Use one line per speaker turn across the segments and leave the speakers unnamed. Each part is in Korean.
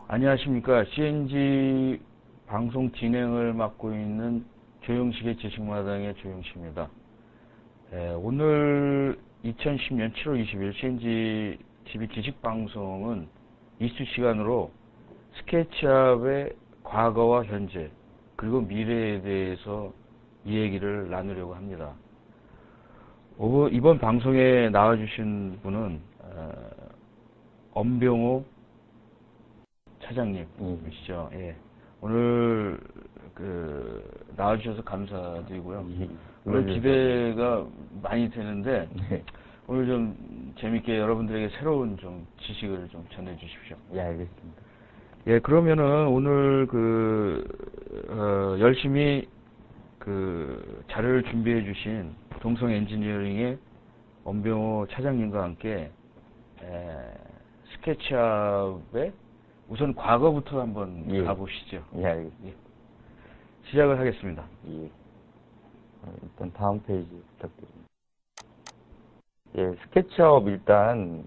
안녕하십니까. CNG 방송 진행을 맡고 있는 조영식의 지식마당의 조영식입니다. 오늘 2010년 7월 20일 CNG TV 지식방송은 이슈 시간으로 스케치업의 과거와 현재 그리고 미래에 대해서 이야기를 나누려고 합니다. 이번 방송에 나와주신 분은 엄병호 차장님이시죠. 예. 오늘 나와주셔서 감사드리고요. 오늘 기대가 많이 되는데 오늘 좀 재밌게 여러분들에게 새로운 좀 지식을 좀 전해주십시오.
예, 알겠습니다.
예, 그러면은 오늘 열심히 자료를 준비해 주신 동성 엔지니어링의 엄병호 차장님과 함께 스케치업의 우선 과거부터 한번 가보시죠.
예, 알겠습니다.
예. 시작을 하겠습니다.
예. 일단 다음 페이지 부탁드립니다. 예, 스케치업 일단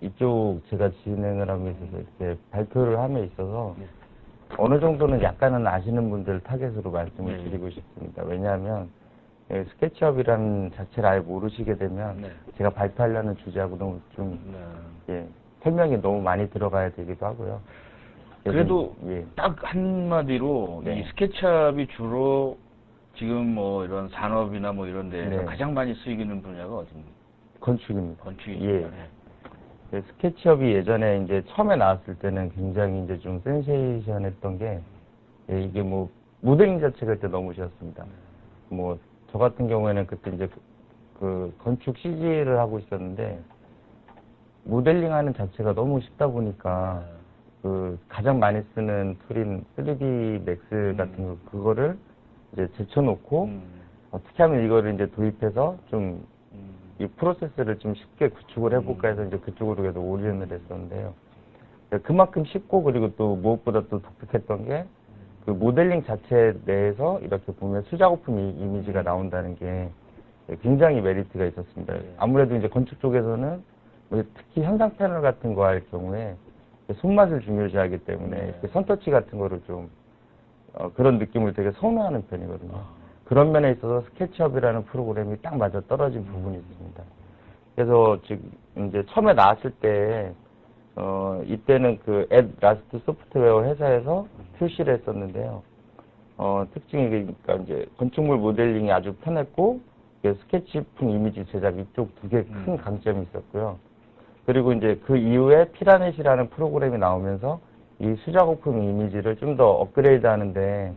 이쪽 제가 진행을 하고 있어서 이렇게 발표를 함에 있어서 어느 정도는 약간은 아시는 분들 타겟으로 말씀을 드리고 싶습니다. 왜냐하면 스케치업이라는 자체를 아예 모르시게 되면 제가 발표하려는 주제하고는 좀 설명이 너무 많이 들어가야 되기도 하고요.
그래도 딱 한마디로 이 스케치업이 주로 지금 뭐 이런 산업이나 뭐 이런 데서 가장 많이 쓰이는 분야가 어디입니까?
건축입니다.
건축입니다.
스케치업이 예전에 이제 처음에 나왔을 때는 굉장히 이제 좀 센세이션했던 게 이게 뭐 모델링 자체가 그때 너무 쉬웠습니다. 뭐 저 같은 경우에는 그때 이제 건축 CG를 하고 있었는데 모델링 하는 자체가 너무 쉽다 보니까 가장 많이 쓰는 툴인 3D 맥스 같은 거 그거를 이제 제쳐놓고 어떻게 하면 이거를 이제 도입해서 좀 이 프로세스를 좀 쉽게 구축을 해볼까 해서 이제 그쪽으로 계속 올인을 했었는데요. 그만큼 쉽고 그리고 또 무엇보다 또 독특했던 게 그 모델링 자체 내에서 이렇게 보면 수작업품 이미지가 나온다는 게 굉장히 메리트가 있었습니다. 아무래도 이제 건축 쪽에서는 특히 현상 패널 같은 거 할 경우에 손맛을 중요시하기 때문에 선터치 같은 거를 좀 그런 느낌을 되게 선호하는 편이거든요. 그런 면에 있어서 스케치업이라는 프로그램이 딱 맞아 떨어진 부분이 있습니다. 그래서 지금 이제 처음에 나왔을 때 이때는 앳라스트 소프트웨어 회사에서 출시를 했었는데요. 특징이 그러니까 이제 건축물 모델링이 아주 편했고 스케치풍 이미지 제작 이쪽 두 개 큰 강점이 있었고요. 그리고 이제 그 이후에 피라넷이라는 프로그램이 나오면서 이 수작업품 이미지를 좀 더 업그레이드 하는데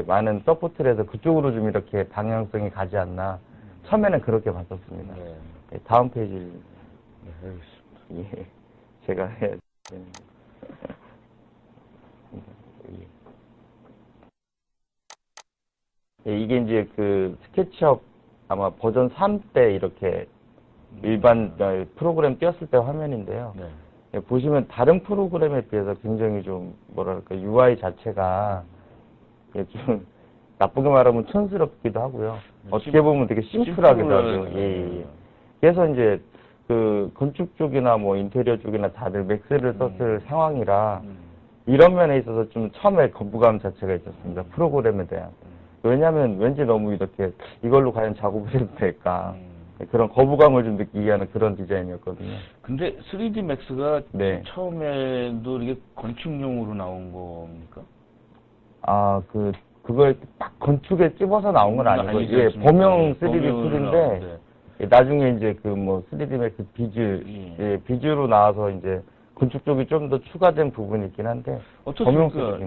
많은 서포트를 해서 그쪽으로 좀 이렇게 방향성이 가지 않나. 처음에는 그렇게 봤었습니다. 다음 페이지. 제가 해야 되는 이게 이제 스케치업 아마 버전 3 때 이렇게 일반 프로그램 띄웠을 때 화면인데요. 보시면 다른 프로그램에 비해서 굉장히 좀 뭐랄까 UI 자체가 좀 나쁘게 말하면 촌스럽기도 하고요. 어떻게 보면 되게 심플하기도 하고요. 그래서 이제 건축 쪽이나 뭐 인테리어 쪽이나 다들 맥스를 썼을 상황이라 이런 면에 있어서 좀 처음에 거부감 자체가 있었습니다. 프로그램에 대한. 왜냐하면 왠지 너무 이렇게 이걸로 과연 작업을 해도 될까. 그런 거부감을 좀 느끼게 하는 그런 디자인이었거든요.
근데 3D 맥스가 처음에도 이게 건축용으로 나온 겁니까?
그걸 딱 건축에 찝어서 나온 건 아니고, 범용 3D 툴인데, 나중에 이제 3D 맥스 비즈로 나와서 이제 건축 쪽이 좀 더 추가된 부분이 있긴 한데,
어떻습니까?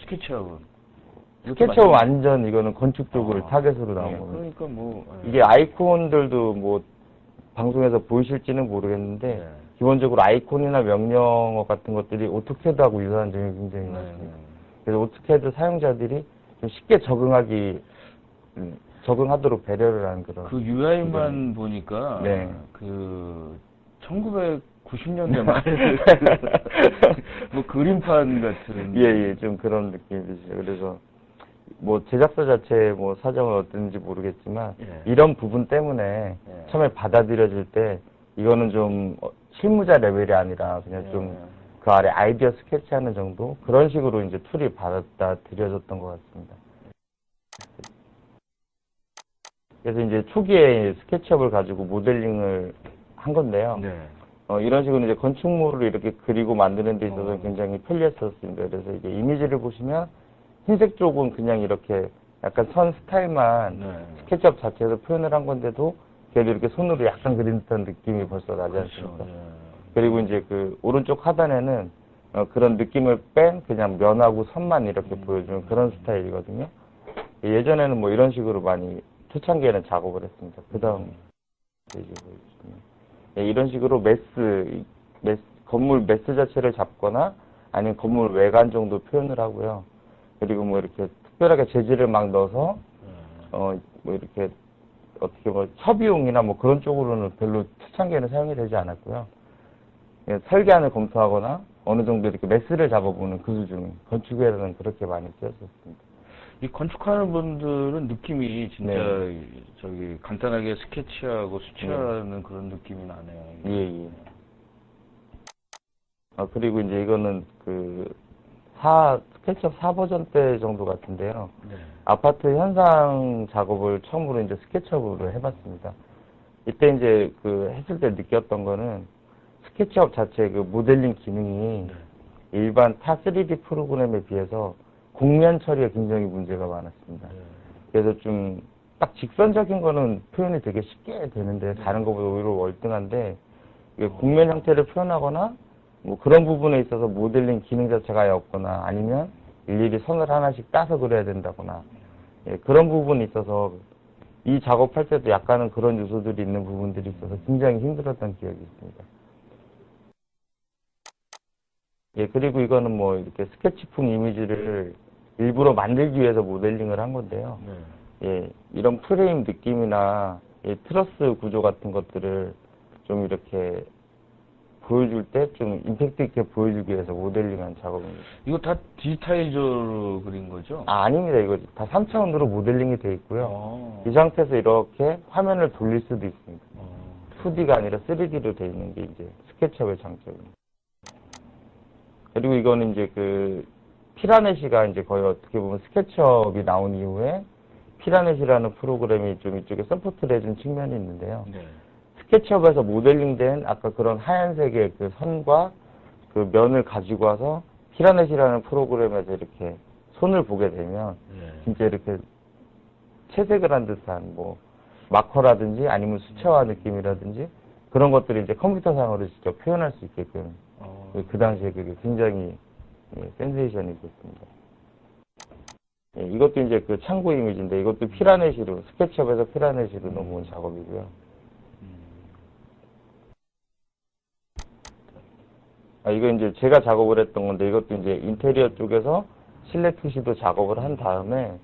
스케치업은?
스케치업 완전 이거는 건축 쪽을 타겟으로 나온 겁니다.
그러니까
이게 아이콘들도 뭐 방송에서 보이실지는 모르겠는데 기본적으로 아이콘이나 명령어 같은 것들이 오토캐드하고 유사한 점이 굉장히 많습니다. 그래서 오토캐드 사용자들이 좀 쉽게 적응하도록 배려를 하는 그런.
그 UI만 보니까 1990년대 말 뭐 그림판 같은.
좀 그런 느낌이죠. 그래서 뭐 제작사 자체의 뭐 사정은 어떤지 모르겠지만 이런 부분 때문에 처음에 받아들여질 때 이거는 좀 실무자 레벨이 아니라 그냥 좀 그 아래 아이디어 스케치하는 정도 그런 식으로 이제 툴이 받아들여졌던 것 같습니다. 그래서 이제 초기에 스케치업을 가지고 모델링을 한 건데요.
네.
이런 식으로 이제 건축물을 이렇게 그리고 만드는 데 있어서 굉장히 편리했었습니다. 그래서 이제 이미지를 보시면 흰색 쪽은 그냥 이렇게 약간 선 스타일만
네.
스케치업 자체에서 표현을 한 건데도 걔도 이렇게 손으로 약간 그린 듯한 느낌이 벌써 나지 않습니까?
그렇죠. 네.
그리고 이제 그 오른쪽 하단에는 그런 느낌을 뺀 그냥 면하고 선만 이렇게 보여주는 그런 스타일이거든요. 예전에는 뭐 이런 식으로 많이 초창기에는 작업을 했습니다. 그 다음 페이지 보여주시면 이런 식으로 건물 매스 자체를 잡거나 아니면 건물 외관 정도 표현을 하고요. 그리고 뭐 이렇게 특별하게 재질을 막 넣어서 뭐 이렇게 어떻게 뭐 협의용이나 뭐 그런 쪽으로는 별로 초창기에는 사용이 되지 않았고요. 설계안을 검토하거나 어느 정도 이렇게 매스를 잡아보는 그 수준 건축에서는 그렇게 많이 쓰였었습니다.
이 건축하는 분들은 느낌이 진짜
네.
저기 간단하게 스케치하고 수치하는 그런 느낌이 나네요.
예. 그리고 이제 이거는 스케치업 4버전 때 정도 같은데요.
네.
아파트 현상 작업을 처음으로 이제 스케치업으로 해봤습니다. 이때 이제 했을 때 느꼈던 거는 스케치업 자체 모델링 기능이
네.
일반 타 3D 프로그램에 비해서 곡면 처리가 굉장히 문제가 많았습니다.
네.
그래서 좀 딱 직선적인 거는 표현이 되게 쉽게 되는데 다른 것보다 오히려 월등한데 이게 곡면 형태를 표현하거나 뭐 그런 부분에 있어서 모델링 기능 자체가 아예 없거나 아니면 일일이 선을 하나씩 따서 그려야 된다거나 그런 부분이 있어서 이 작업할 때도 약간은 그런 요소들이 있는 부분들이 있어서 굉장히 힘들었던 기억이 있습니다. 그리고 이거는 뭐 이렇게 스케치풍 이미지를 일부러 만들기 위해서 모델링을 한 건데요.
네.
이런 프레임 느낌이나 트러스 구조 같은 것들을 좀 이렇게 보여줄 때 좀 임팩트 있게 보여주기 위해서 모델링한 작업입니다.
이거 다 디지타이저로 그린 거죠?
아닙니다. 이거 다 3차원으로 모델링이 돼 있고요.
아.
이 상태에서 이렇게 화면을 돌릴 수도 있습니다. 2D가 아니라 3D로 돼 있는 게 이제 스케치업의 장점입니다. 그리고 이거는 이제 피라넷이가 이제 거의 어떻게 보면 스케치업이 나온 이후에 피라넷이라는 프로그램이 좀 이쪽에 서포트를 해준 측면이 있는데요.
네.
스케치업에서 모델링된 아까 그런 하얀색의 선과 면을 가지고 와서 피라넷이라는 프로그램에서 이렇게 손을 보게 되면 진짜 이렇게 채색을 한 듯한 뭐 마커라든지 아니면 수채화 느낌이라든지 그런 것들이 이제 컴퓨터상으로 직접 표현할 수 있게끔 그 당시에 그게 굉장히 센세이션이 있었습니다. 이것도 이제 참고 이미지인데 이것도 피라넷으로 스케치업에서 피라넷으로 넘어온 작업이고요. 이거 이제 제가 작업을 했던 건데 이것도 이제 인테리어 쪽에서 실내 투시도 작업을 한 다음에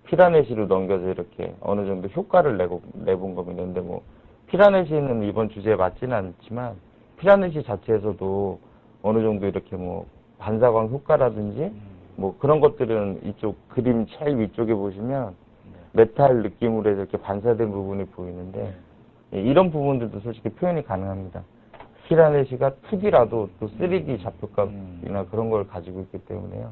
피라넷으로 넘겨서 이렇게 어느 정도 효과를 내본 겁니다. 근데 뭐 피라넷이는 이번 주제에 맞지는 않지만 피라넷이 자체에서도 어느 정도 이렇게 뭐 반사광 효과라든지 뭐 그런 것들은 이쪽 그림 제일 위쪽에 보시면 메탈 느낌으로 해서 이렇게 반사된 부분이 보이는데 이런 부분들도 솔직히 표현이 가능합니다. 피라넷이가 2D라도 또 3D 좌표값이나 그런 걸 가지고 있기 때문에요.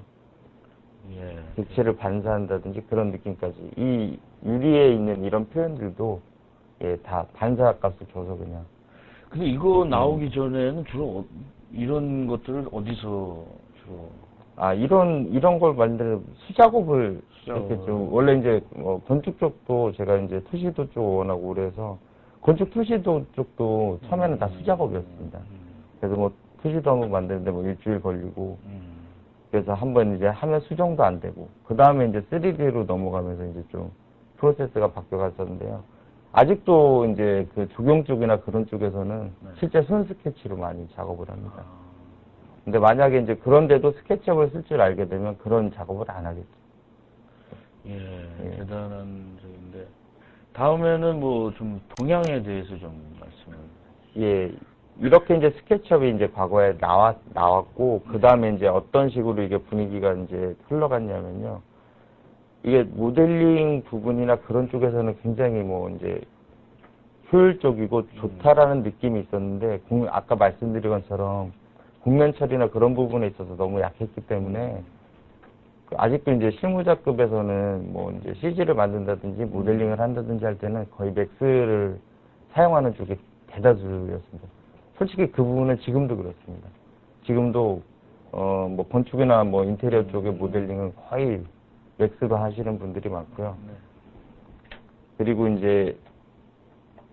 객체를 반사한다든지 그런 느낌까지 이 유리에 있는 이런 표현들도 다 반사 값을 줘서 그냥.
근데 이거 나오기 전에는 주로 이런 것들을 어디서 주로?
이런 걸 만드는 수작업을 이렇게 좀 원래 이제 건축 쪽도 제가 이제 투시도 쪽 워낙 오래 해서 건축 투시도 쪽도 처음에는 다 수작업이었습니다. 그래서 뭐 투시도 한번 만드는데 뭐 일주일 걸리고 그래서 한번 이제 하면 수정도 안 되고 그 다음에 이제 3D로 넘어가면서 이제 좀 프로세스가 바뀌어갔었는데요. 아직도 이제 조경 쪽이나 그런 쪽에서는 실제 손 스케치로 많이 작업을 합니다. 근데 만약에 이제 그런데도 스케치업을 쓸 줄 알게 되면 그런 작업을 안 하겠죠.
대단한 적인데 다음에는 뭐 좀 동향에 대해서 좀 말씀을.
이렇게 이제 스케치업이 이제 과거에 나왔고 그 다음에 이제 어떤 식으로 이게 분위기가 이제 흘러갔냐면요. 이게 모델링 부분이나 그런 쪽에서는 굉장히 뭐 이제 효율적이고 좋다라는 느낌이 있었는데 아까 말씀드린 것처럼 곡면 처리나 그런 부분에 있어서 너무 약했기 때문에 아직도 이제 실무자급에서는 뭐 이제 CG를 만든다든지 모델링을 한다든지 할 때는 거의 맥스를 사용하는 쪽이 대다수였습니다. 솔직히 그 부분은 지금도 그렇습니다. 지금도 뭐 건축이나 뭐 인테리어 쪽의 모델링은 거의 맥스로 하시는 분들이 많고요. 그리고 이제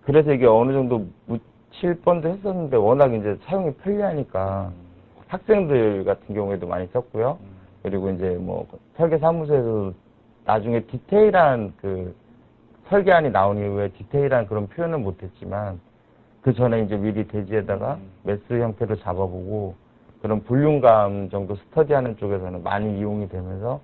그래서 이게 어느 정도 묻힐 뻔도 했었는데 워낙 이제 사용이 편리하니까 학생들 같은 경우에도 많이 썼고요. 그리고 이제 뭐 설계 사무소에서 나중에 디테일한 그 설계안이 나온 이후에 디테일한 그런 표현은 못했지만 그 전에 이제 미리 대지에다가 메스 형태로 잡아보고 그런 볼륨감 정도 스터디하는 쪽에서는 많이 이용이 되면서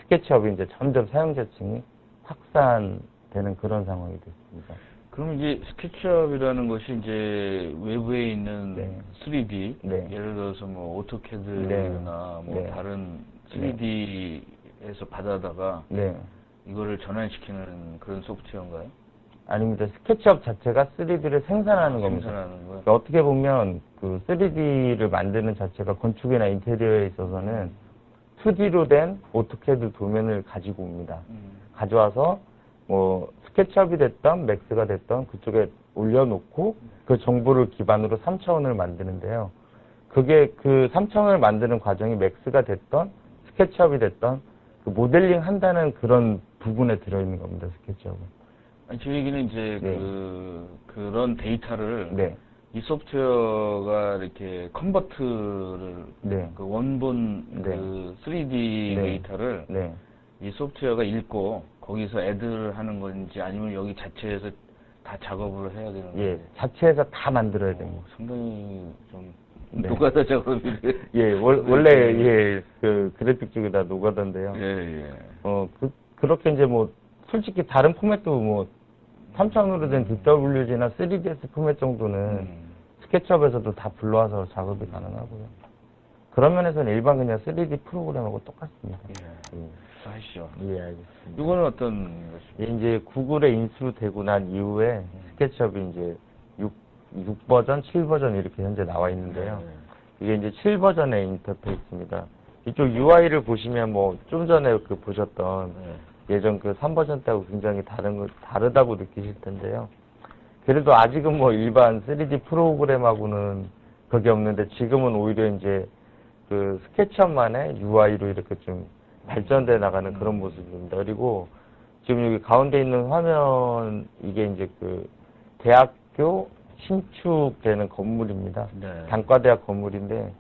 스케치업이 이제 점점 사용자층이 확산되는 그런 상황이 됐습니다.
그럼 이제 스케치업이라는 것이 이제 외부에 있는
네.
3D,
네.
예를 들어서 뭐 오토캐드나
네.
뭐
네.
다른 3D에서 받아다가
네.
이거를 전환시키는 그런 소프트웨어인가요?
아닙니다. 스케치업 자체가 3D를 생산하는 겁니다.
생산하는 거요?
그러니까 어떻게 보면 그 3D를 만드는 자체가 건축이나 인테리어에 있어서는 2D로 된 오토캐드 도면을 가지고 옵니다. 가져와서 뭐 스케치업이 됐던 맥스가 됐던 그쪽에 올려놓고 그 정보를 기반으로 3차원을 만드는데요. 그게 그 3차원을 만드는 과정이 맥스가 됐던 스케치업이 됐던 그 모델링 한다는 그런 부분에 들어있는 겁니다. 스케치업은.
아니, 저 얘기는 이제
네.
그런 데이터를
네.
이 소프트웨어가 이렇게 컨버트를
네.
그 원본
네.
그 3D
네.
데이터를
네.
이 소프트웨어가 읽고 거기서 애드를 하는 건지 아니면 여기 자체에서 다 작업을 해야 되는 건지.
예. 자체에서 다 만들어야 됩니다.
상당히 좀
네.
노가다 작업이래.
예. 원래 예. 그 그래픽 쪽이 다 노가다인데요.
예, 예.
그렇게 이제 뭐 솔직히 다른 포맷도 뭐 3차원으로 된 DWG나 3ds 포맷 정도는 스케치업에서도 다 불러와서 작업이 가능하고요. 그런 면에서는 일반 그냥 3D 프로그램하고 똑같습니다.
예. 하시죠.
예, 알겠습니다.
이거는 어떤 것입니까?
예, 이제 구글에 인수되고 난 이후에 스케치업이 이제 6버전, 7버전 이렇게 현재 나와 있는데요. 이게 이제 7버전의 인터페이스입니다. 이쪽 UI를 보시면 뭐 좀 전에 그 보셨던 예전 그 3버전 때하고 굉장히 다르다고 느끼실 텐데요. 그래도 아직은 뭐 일반 3D 프로그램하고는 그게 없는데 지금은 오히려 이제 그 스케치업만의 UI로 이렇게 좀 발전돼 나가는 그런 모습입니다. 그리고 지금 여기 가운데 있는 화면 이게 이제 그 대학교 신축되는 건물입니다.
네.
단과대학 건물인데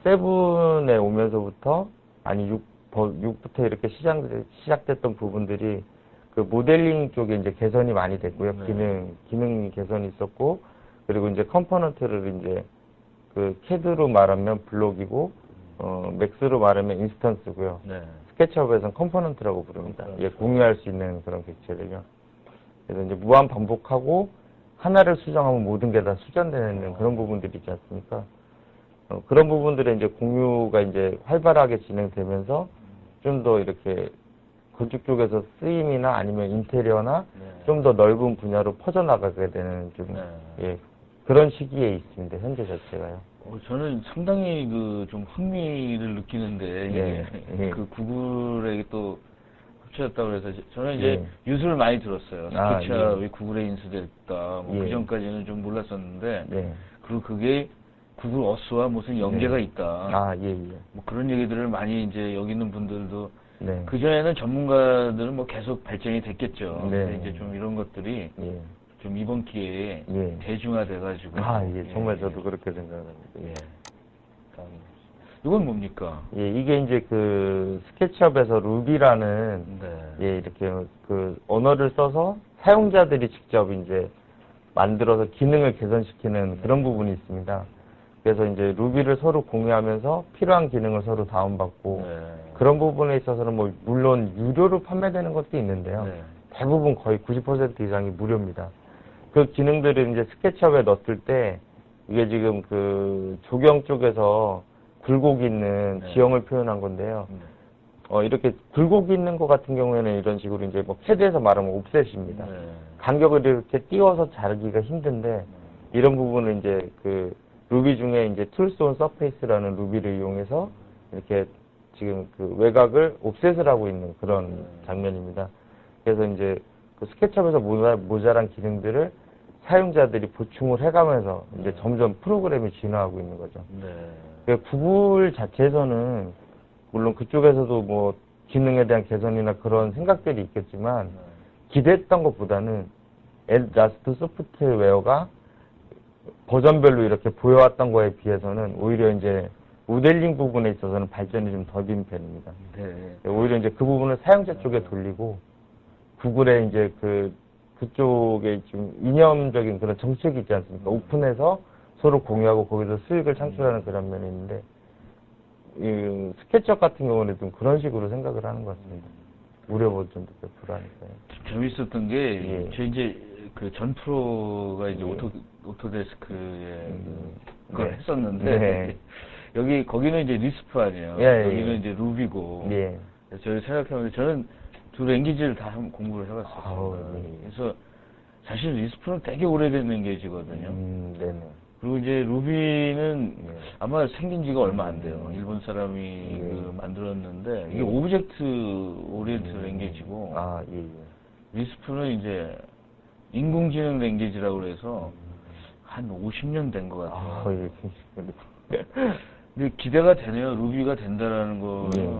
세븐에 오면서부터 아니 6부터 이렇게 시작됐던 부분들이 그 모델링 쪽에 이제 개선이 많이 됐고요.
네.
기능 개선이 있었고 그리고 이제 컴포넌트를 이제 그 CAD로 말하면 블록이고 맥스로 말하면 인스턴스고요.
네.
스케치업에서는 컴포넌트라고 부릅니다. 예, 공유할 수 있는 그런 객체를요. 그래서 이제 무한 반복하고 하나를 수정하면 모든 게 다 수정되는 그런 부분들이 있지 않습니까? 그런 부분들의 이제 공유가 이제 활발하게 진행되면서 좀 더 이렇게 건축 쪽에서 쓰임이나 아니면 인테리어나 좀 더 넓은 분야로 퍼져나가게 되는 좀, 예, 그런 시기에 있습니다. 현재 자체가요.
저는 상당히 그 좀 흥미를 느끼는데 이게
예.
그 구글에 또 합쳐졌다고 그래서 저는 이제
예.
뉴스를 많이 들었어요.
아,
스케치업이 구글에 인수됐다. 뭐
예.
그 전까지는 좀 몰랐었는데
네.
그리고 그게 구글 어스와 무슨 연계가
네.
있다.
아, 예, 예.
뭐 그런 얘기들을 많이 이제 여기 있는 분들도
네.
그 전에는 전문가들은 뭐 계속 발전이 됐겠죠.
네.
근데 이제 좀 이런 것들이
예.
좀 이번 기회에
예.
대중화돼가지고.
아, 예. 정말 저도 그렇게 생각합니다. 예.
이건 뭡니까?
예, 이게 이제 그 스케치업에서 루비라는
네.
예, 이렇게 그 언어를 써서 사용자들이 직접 이제 만들어서 기능을 개선시키는 그런 부분이 있습니다. 그래서 이제 루비를 서로 공유하면서 필요한 기능을 서로 다운받고
네.
그런 부분에 있어서는 뭐 물론 유료로 판매되는 것도 있는데요.
네.
대부분 거의 90% 이상이 무료입니다. 그 기능들을 이제 스케치업에 넣었을 때 이게 지금 그 조경 쪽에서 굴곡이 있는
네.
지형을 표현한 건데요. 이렇게 굴곡이 있는 것 같은 경우에는 이런 식으로 이제 뭐 CAD에서 말하면 옵셋입니다.
네.
간격을 이렇게 띄워서 자르기가 힘든데 이런 부분을 이제 그 루비 중에 이제 툴스 온 서페이스라는 루비를 이용해서 이렇게 지금 그 외곽을 옵셋을 하고 있는 그런 장면입니다. 그래서 이제 그 스케치업에서 모자란 기능들을 사용자들이 보충을 해가면서 이제 점점 프로그램이 진화하고 있는 거죠.
네.
구글 자체에서는 물론 그쪽에서도 뭐 기능에 대한 개선이나 그런 생각들이 있겠지만 기대했던 것보다는 라스트 소프트웨어가 버전별로 이렇게 보여왔던 거에 비해서는 오히려 이제 모델링 부분에 있어서는 발전이 좀 더딘 편입니다.
네.
오히려 이제 그 부분을 사용자 쪽에 돌리고 구글의 이제 그쪽에 좀 이념적인 그런 정책이 있지 않습니까? 오픈해서 서로 공유하고 거기서 수익을 창출하는 그런 면이 있는데 이 스케치업 같은 경우는 좀 그런 식으로 생각을 하는 것 같습니다. 우려 버전도 불안해서요.
재밌었던 게,
예.
저 이제 그 전 프로가 이제
예.
오토데스크에 그걸
네.
했었는데,
네.
거기는 이제 리스프 아니에요.
예, 예.
여기는 이제 루비고.
예.
그래서 저희 생각해보면 저는 두 랭귀지를 다 한번 공부를 해봤었어요.
아우, 예.
그래서 사실 리스프는 되게 오래된 랭귀지거든요.
네네.
그리고 이제 루비는
예.
아마 생긴 지가 얼마 안 돼요. 일본 사람이
예.
그 만들었는데 이게
예.
오브젝트 오리엔트 랭귀지고
아, 예, 예.
리스프는 이제 인공지능 랭귀지라고 그래서 한 50년 된 것 같아요.
아, 예.
근데 기대가 되네요. 루비가 된다라는 거는
예.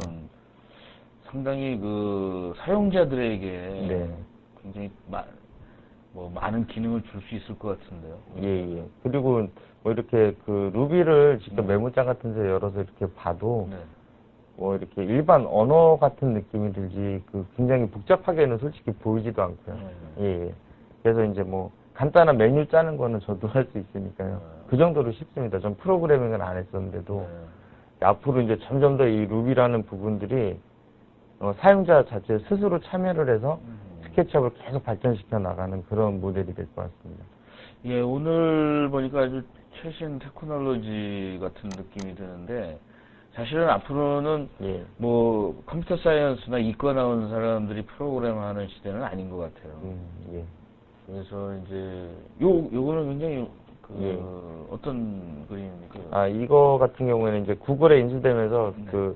상당히 그 사용자들에게
네.
굉장히 많은 기능을 줄 수 있을 것 같은데요.
예, 예. 그리고 뭐 이렇게 그 루비를 직접 메모장 같은 데 열어서 이렇게 봐도
네.
뭐 이렇게 일반 언어 같은 느낌이 들지 그 굉장히 복잡하게는 솔직히 보이지도 않고요. 예, 예. 그래서 이제 뭐 간단한 메뉴 짜는 거는 저도 할 수 있으니까요. 그 정도로 쉽습니다. 전 프로그래밍을 안 했었는데도 앞으로 이제 점점 더 이 루비라는 부분들이 사용자 자체 스스로 참여를 해서 스케치업을 계속 발전시켜 나가는 그런 모델이 될 것 같습니다.
예, 오늘 보니까 아주 최신 테크놀로지 같은 느낌이 드는데, 사실은 앞으로는
예.
뭐 컴퓨터 사이언스나 이과 나온 사람들이 프로그램 하는 시대는 아닌 것 같아요.
예.
그래서 이제 요거는 굉장히
예.
어떤 그림입니까?
아, 이거 같은 경우에는 이제 구글에 인수되면서
네.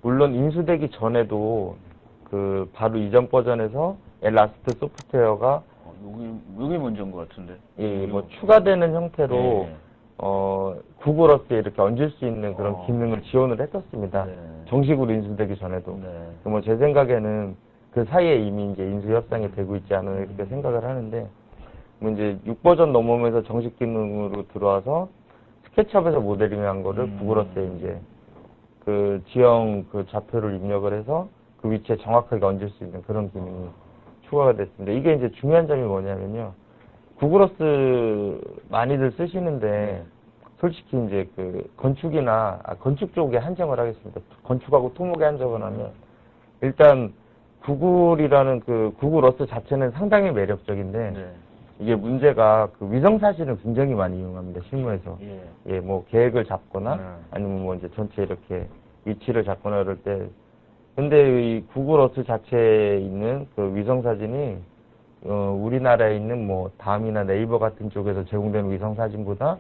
물론 인수되기 전에도 바로 이전 버전에서 라스트 소프트웨어가
여기 먼저인 것 같은데.
예, 뭐 추가되는 형태로
네.
구글어스에 이렇게 얹을 수 있는 그런 기능을 지원을 했었습니다.
네.
정식으로 인수되기 전에도.
네.
뭐 제 생각에는 그 사이에 이미 이제 인수 협상이 되고 있지 않나 이렇게 생각을 하는데, 뭐 이제 6버전 넘으면서 정식 기능으로 들어와서 스케치업에서 모델링한 거를 구글어스에 이제 그 지형 그 좌표를 입력을 해서 그 위치에 정확하게 얹을 수 있는 그런 기능이 추가가 됐습니다. 이게 이제 중요한 점이 뭐냐면요. 구글어스 많이들 쓰시는데 솔직히 이제 그 건축이나 건축 쪽에 한정을 하겠습니다. 건축하고 토목에 한정을 하면 일단 구글이라는 그 구글어스 자체는 상당히 매력적인데
네.
이게 문제가 그 위성 사진을 굉장히 많이 이용합니다. 실무에서.
예.
예, 뭐 계획을 잡거나
네.
아니면 뭐 이제 전체 이렇게 위치를 잡거나 그럴 때 근데 이 구글어스 자체에 있는 그 위성 사진이 우리나라에 있는 뭐 다음이나 네이버 같은 쪽에서 제공되는 위성 사진보다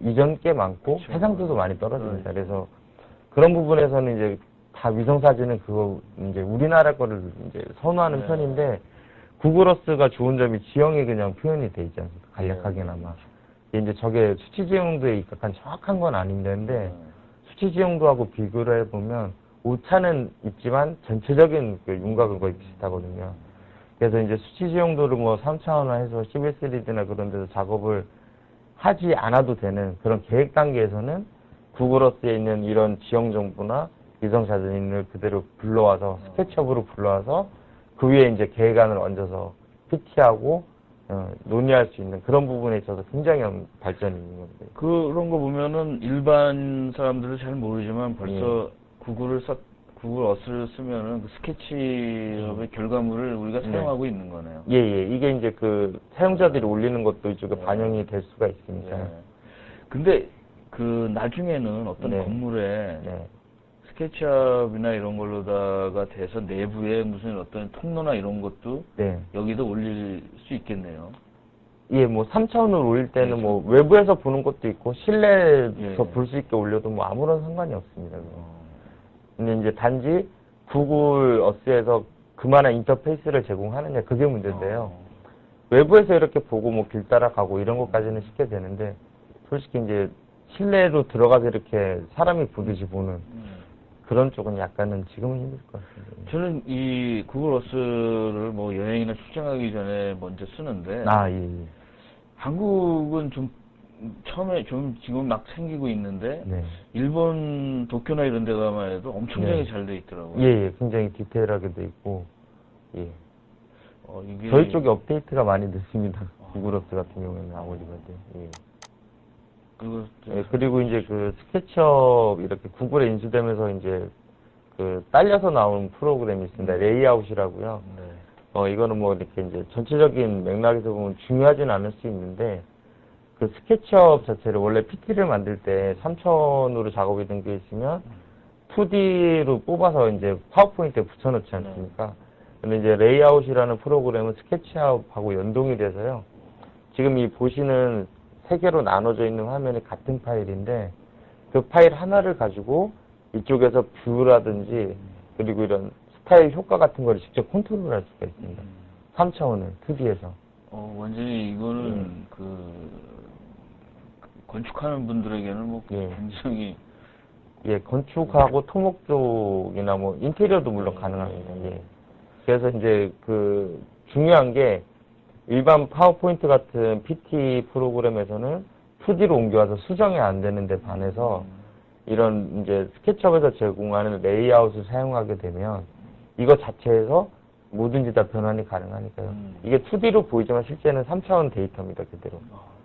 이전 꽤 많고
그렇죠.
해상도도 많이 떨어집니다. 그래서 그런 부분에서는 이제 다 위성 사진은 그거 이제 우리나라 거를 이제 선호하는
네.
편인데 구글어스가 좋은 점이 지형이 그냥 표현이 돼 있지 않습니까? 간략하게나마. 이제 저게 수치 지형도에 입각한 정확한 건 아닌데 수치 지형도하고 비교를 해보면 오차는 있지만 전체적인 그 윤곽은 거의 비슷하거든요. 그래서 이제 수치 지형도를 뭐 3차원화해서 11.3D나 그런 데서 작업을 하지 않아도 되는 그런 계획 단계에서는 구글어스에 있는 이런 지형 정보나 위성 사진을 그대로 불러와서 스케치업으로 불러와서 그 위에 이제 계획안을 얹어서 PT하고 논의할 수 있는 그런 부분에 있어서 굉장히 발전이 있는 건데.
그런 거 보면은 일반 사람들은 잘 모르지만 벌써 구글어스를 쓰면은 그 스케치업의 결과물을 우리가 사용하고 있는 거네요.
예, 예. 이게 이제 그 사용자들이 올리는 것도 이쪽에 반영이 될 수가 있으니까.
예. 근데 그 나중에는 어떤
네.
건물에
네.
스케치업이나 이런 걸로다가 돼서 내부에 무슨 어떤 통로나 이런 것도
네.
여기도 올릴 수 있겠네요.
예, 뭐 3차원으로 올릴 때는
네,
뭐 외부에서 보는 것도 있고 실내에서
예.
볼 수 있게 올려도 뭐 아무런 상관이 없습니다. 근데 이제 단지 구글 어스에서 그만한 인터페이스를 제공하느냐 그게 문제인데요. 외부에서 이렇게 보고 뭐 길 따라가고 이런 것까지는 쉽게 되는데 솔직히 이제 실내로 들어가서 이렇게 사람이 보듯이 보는 그런 쪽은 약간은 지금은 힘들 것 같습니다.
저는 이 구글 어스를 뭐 여행이나 출장하기 전에 먼저 쓰는데
아, 예, 예.
한국은 좀 처음에 좀 지금 막 생기고 있는데
네.
일본 도쿄나 이런 데 가만 해도 엄청나게
네.
잘 돼 있더라고요.
예, 예. 굉장히 디테일하게 돼 있고, 예.
이게
저희 쪽에 업데이트가 많이 됐습니다. 구글 어스 같은 경우에는 아무리 봐도. 예.
그리고
예, 그리고 이제 그 스케치업 이렇게 구글에 인수되면서 이제 그 딸려서 나온 프로그램이 있습니다. 레이아웃이라고요.
네.
이거는 뭐 이렇게 이제 전체적인 맥락에서 보면 중요하진 않을 수 있는데 그 스케치업 자체를 원래 PT를 만들 때 3차원으로 작업이 된 게 있으면 2D로 뽑아서 이제 파워포인트에 붙여놓지 않습니까? 근데 이제 레이아웃이라는 프로그램은 스케치업하고 연동이 돼서요. 지금 이 보시는 세 개로 나눠져 있는 화면이 같은 파일인데 그 파일 하나를 가지고 이쪽에서 뷰라든지 그리고 이런 스타일 효과 같은 걸 직접 컨트롤할 수가 있습니다. 3차원을 2D에서.
완전히 이거는 건축하는 분들에게는 뭐
예.
굉장히
예, 건축하고 토목 쪽이나 뭐 인테리어도 물론 가능합니다. 예. 그래서 이제 그 중요한 게 일반 파워포인트 같은 PT 프로그램에서는 2D로 옮겨와서 수정이 안 되는데 반해서 이런 이제 스케치업에서 제공하는 레이아웃을 사용하게 되면 이거 자체에서 뭐든지 다 변환이 가능하니까요. 이게 2D로 보이지만 실제는 3차원 데이터입니다, 그대로.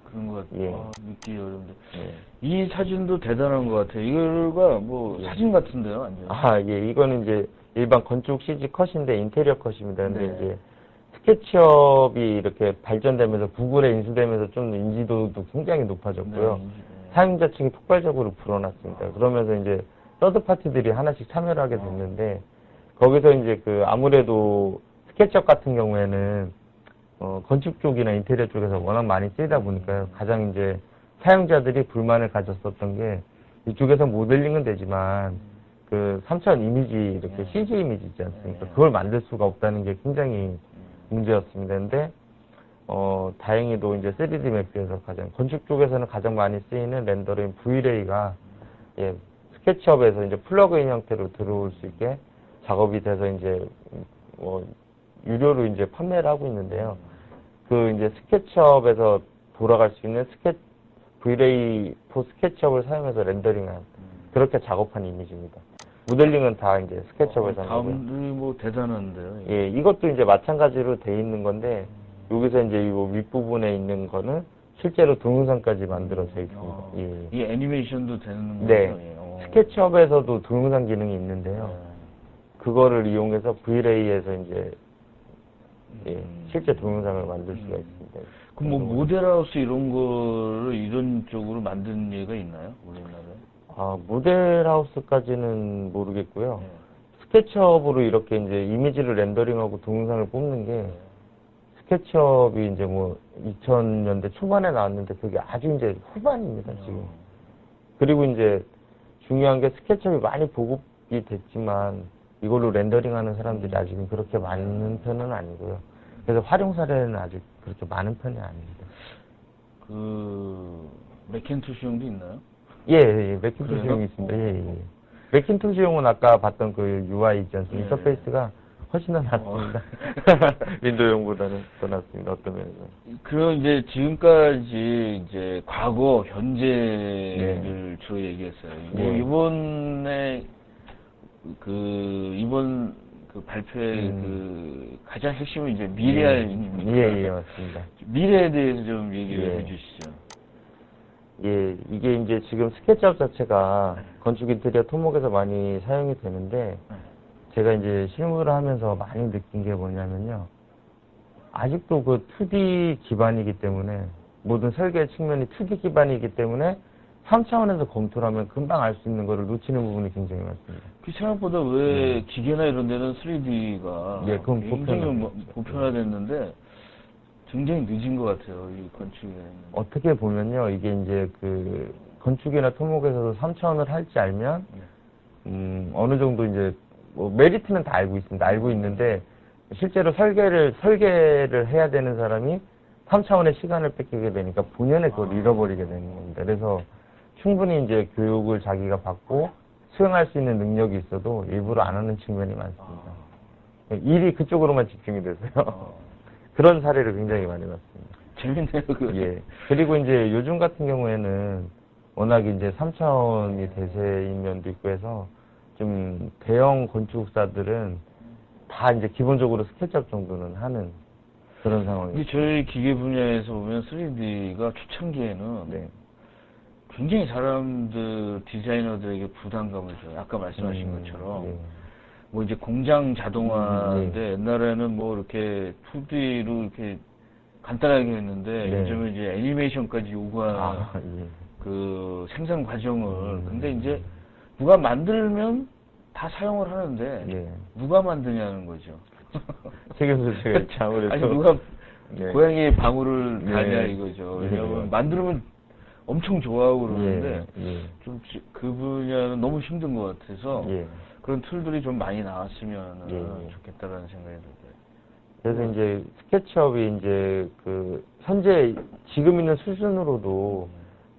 그런 것 같아요.
예.
믿기 어려운데.
예.
이 사진도 대단한 것 같아요. 이거가 뭐 사진 같은데요, 완전.
아, 예. 이거는 이제 일반 건축 CG 컷인데 인테리어 컷입니다. 근데
네.
이제 스케치업이 이렇게 발전되면서 구글에 인수되면서 좀 인지도도 굉장히 높아졌고요.
네.
사용자층이 폭발적으로 불어났습니다. 그러면서 이제 서드 파티들이 하나씩 참여를 하게 됐는데 거기서 이제 그 아무래도 스케치업 같은 경우에는 건축 쪽이나 인테리어 쪽에서 워낙 많이 쓰이다 보니까요. 가장 이제 사용자들이 불만을 가졌었던 게 이쪽에서 모델링은 되지만 그 3차원 이미지 이렇게 CG 이미지 있지 않습니까? 그걸 만들 수가 없다는 게 굉장히 문제였습니다. 근데 다행히도 이제 3D 맥스에서 가장 건축 쪽에서는 가장 많이 쓰이는 렌더링 V-Ray가 예, 스케치업에서 이제 플러그인 형태로 들어올 수 있게 작업이 돼서 이제 유료로 이제 판매를 하고 있는데요. 그 이제 스케치업에서 돌아갈 수 있는 V-Ray 포 스케치업을 사용해서 렌더링한 그렇게 작업한 이미지입니다. 모델링은 다 이제 스케치업에서 한 거고요.
다음이 뭐 대단한데요.
예, 이것도 이제 마찬가지로 돼 있는 건데 여기서 이제 이 윗부분에 있는 거는 실제로 동영상까지 만들어져 있습니다. 예.
이 애니메이션도 되는 거죠?
네.
예.
스케치업에서도 동영상 기능이 있는데요. 그거를 이용해서 V-Ray에서 이제 예, 실제 동영상을 만들 수가 있습니다.
그럼 뭐 모델하우스 이런 거를 이런 쪽으로 만든 예가 있나요? 우리나라에?
아, 모델하우스까지는 모르겠고요. 스케치업으로 이렇게 이제 이미지를 렌더링하고 동영상을 뽑는 게 스케치업이 이제 뭐 2000년대 초반에 나왔는데 그게 아주 이제 후반입니다, 지금. 그리고 이제 중요한 게 스케치업이 많이 보급이 됐지만 이걸로 렌더링하는 사람들이 아직은 그렇게 많은 편은 아니고요. 그래서 활용 사례는 아직 그렇게 많은 편이 아닙니다.
맥킨토시용도 있나요?
예, 맥킨토시용이 있습니다. 예. 맥킨토시용은 아까 봤던 그 UI 있지 않습니까? 인터페이스가 훨씬 더 낫습니다. 윈도우용보다는 더 낫습니다. 어떤 면에서.
그럼 이제 지금까지 이제 과거, 현재를 주로 얘기했어요.
네.
이번에 이번 발표의 가장 핵심은 이제 미래입니다.
예, 맞습니다.
미래에 대해서 좀 얘기를 해주시죠.
예, 이게 이제 지금 스케치업 자체가 건축 인테리어 토목에서 많이 사용이 되는데 제가 이제 실무를 하면서 많이 느낀 게 뭐냐면요. 아직도 그 2D 기반이기 때문에 모든 설계 측면이 2D 기반이기 때문에 3차원에서 검토를 하면 금방 알 수 있는 거를 놓치는 부분이 굉장히 많습니다.
그 생각보다 왜 기계나 이런 데는 3D가
예, 그건
굉장히 보편화됐는데 굉장히 늦은 것 같아요, 이 건축에.
어떻게 보면요, 이게 이제 그 건축이나 토목에서도 3차원을 할지 알면, 어느 정도 이제, 뭐, 메리트는 다 알고 있습니다. 알고 있는데, 실제로 설계를 해야 되는 사람이 3차원의 시간을 뺏기게 되니까 본연의 그걸 잃어버리게 되는 겁니다. 그래서 충분히 이제 교육을 자기가 받고 수행할 수 있는 능력이 있어도 일부러 안 하는 측면이 많습니다. 일이 그쪽으로만 집중이 돼서요. 그런 사례를 굉장히 많이 봤습니다.
재밌네요, 그.
예. 그리고 이제 요즘 같은 경우에는 워낙 이제 3차원이 대세인 면도 있고 해서 좀 대형 건축사들은 다 이제 기본적으로 스케치업 정도는 하는 그런 상황이에요.
근데 저희 기계 분야에서 보면 3D가 초창기에는
네.
굉장히 사람들, 디자이너들에게 부담감을 줘요. 아까 말씀하신 것처럼.
예.
뭐 이제 공장 자동화인데 옛날에는 뭐 이렇게 2D로 이렇게 간단하게 했는데
네.
요즘은 이제 애니메이션까지 요구하는
예.
그 생산 과정을 근데 이제 누가 만들면 다 사용을 하는데
예.
누가 만드냐는 거죠.
책임서 제가 아무래도
아니 누가
네.
고양이의 방울을
네.
다냐 이거죠.
네.
왜냐하면 만들면 엄청 좋아하고 그러는데
예.
좀 그 분야는 너무 힘든 것 같아서
예.
그런 툴들이 좀 많이 나왔으면
예.
좋겠다라는 생각이 들어요.
그래서 이제 스케치업이 이제 그 현재 지금 있는 수준으로도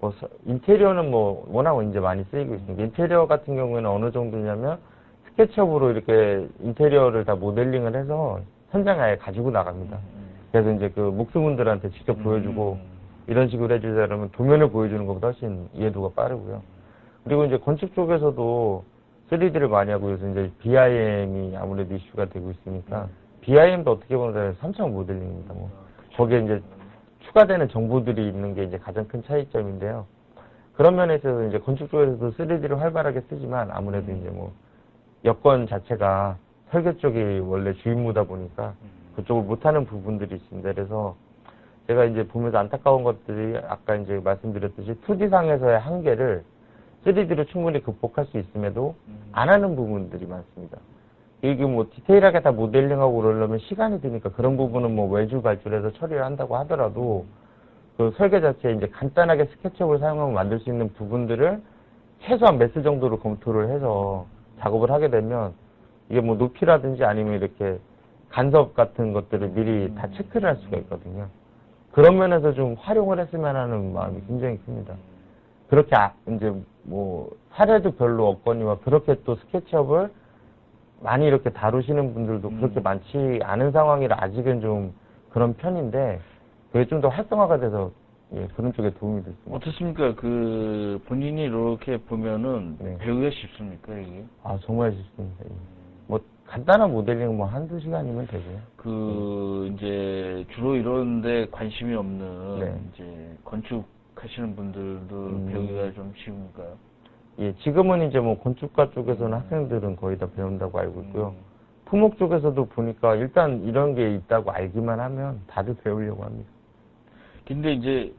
뭐 인테리어는 뭐 워낙 이제 많이 쓰이고 있습니다. 인테리어 같은 경우에는 어느 정도냐면 스케치업으로 이렇게 인테리어를 다 모델링을 해서 현장에 아예 가지고 나갑니다. 그래서 이제 그 목수분들한테 직접 보여주고 이런 식으로 해주자 그러면 도면을 보여주는 것보다 훨씬 이해도가 빠르고요. 그리고 이제 건축 쪽에서도 3D를 많이 하고 그래서 이제 BIM이 아무래도 이슈가 되고 있으니까 BIM도 어떻게 보면 3차원 모델링입니다. 뭐 거기에 이제 추가되는 정보들이 있는 게 이제 가장 큰 차이점인데요. 그런 면에서 이제 건축 쪽에서도 3D를 활발하게 쓰지만 아무래도 이제 뭐 여건 자체가 설계 쪽이 원래 주임무다 보니까 그쪽을 못하는 부분들이 있습니다. 그래서 제가 이제 보면서 안타까운 것들이 아까 이제 말씀드렸듯이 2D상에서의 한계를 3D로 충분히 극복할 수 있음에도 안 하는 부분들이 많습니다. 이게 뭐 디테일하게 다 모델링하고 그러려면 시간이 드니까 그런 부분은 뭐 외주 발주해서 처리를 한다고 하더라도 그 설계 자체에 이제 간단하게 스케치업을 사용하면 만들 수 있는 부분들을 최소한 메스 정도로 검토를 해서 작업을 하게 되면 이게 뭐 높이라든지 아니면 이렇게 간섭 같은 것들을 미리 다 체크를 할 수가 있거든요. 그런 면에서 좀 활용을 했으면 하는 마음이 굉장히 큽니다. 그렇게 이제 뭐 사례도 별로 없거니와 그렇게 또 스케치업을 많이 이렇게 다루시는 분들도 그렇게 많지 않은 상황이라 아직은 좀 그런 편인데 그게 좀 더 활성화가 돼서 예, 그런 쪽에 도움이 됐습니다.
어떻습니까? 그 본인이 이렇게 보면은
네.
배우기가 쉽습니까 이게?
아 정말 쉽습니다. 예. 뭐 간단한 모델링 뭐 한두 시간이면 되고요.
그 이제 주로 이런데 관심이 없는
네.
이제 건축하시는 분들도 배우기가 좀 쉬운가요?
예, 지금은 이제 뭐 건축가 쪽에서는 학생들은 거의 다 배운다고 알고 있고요. 토목 쪽에서도 보니까 일단 이런 게 있다고 알기만 하면 다들 배우려고 합니다.
근데 이제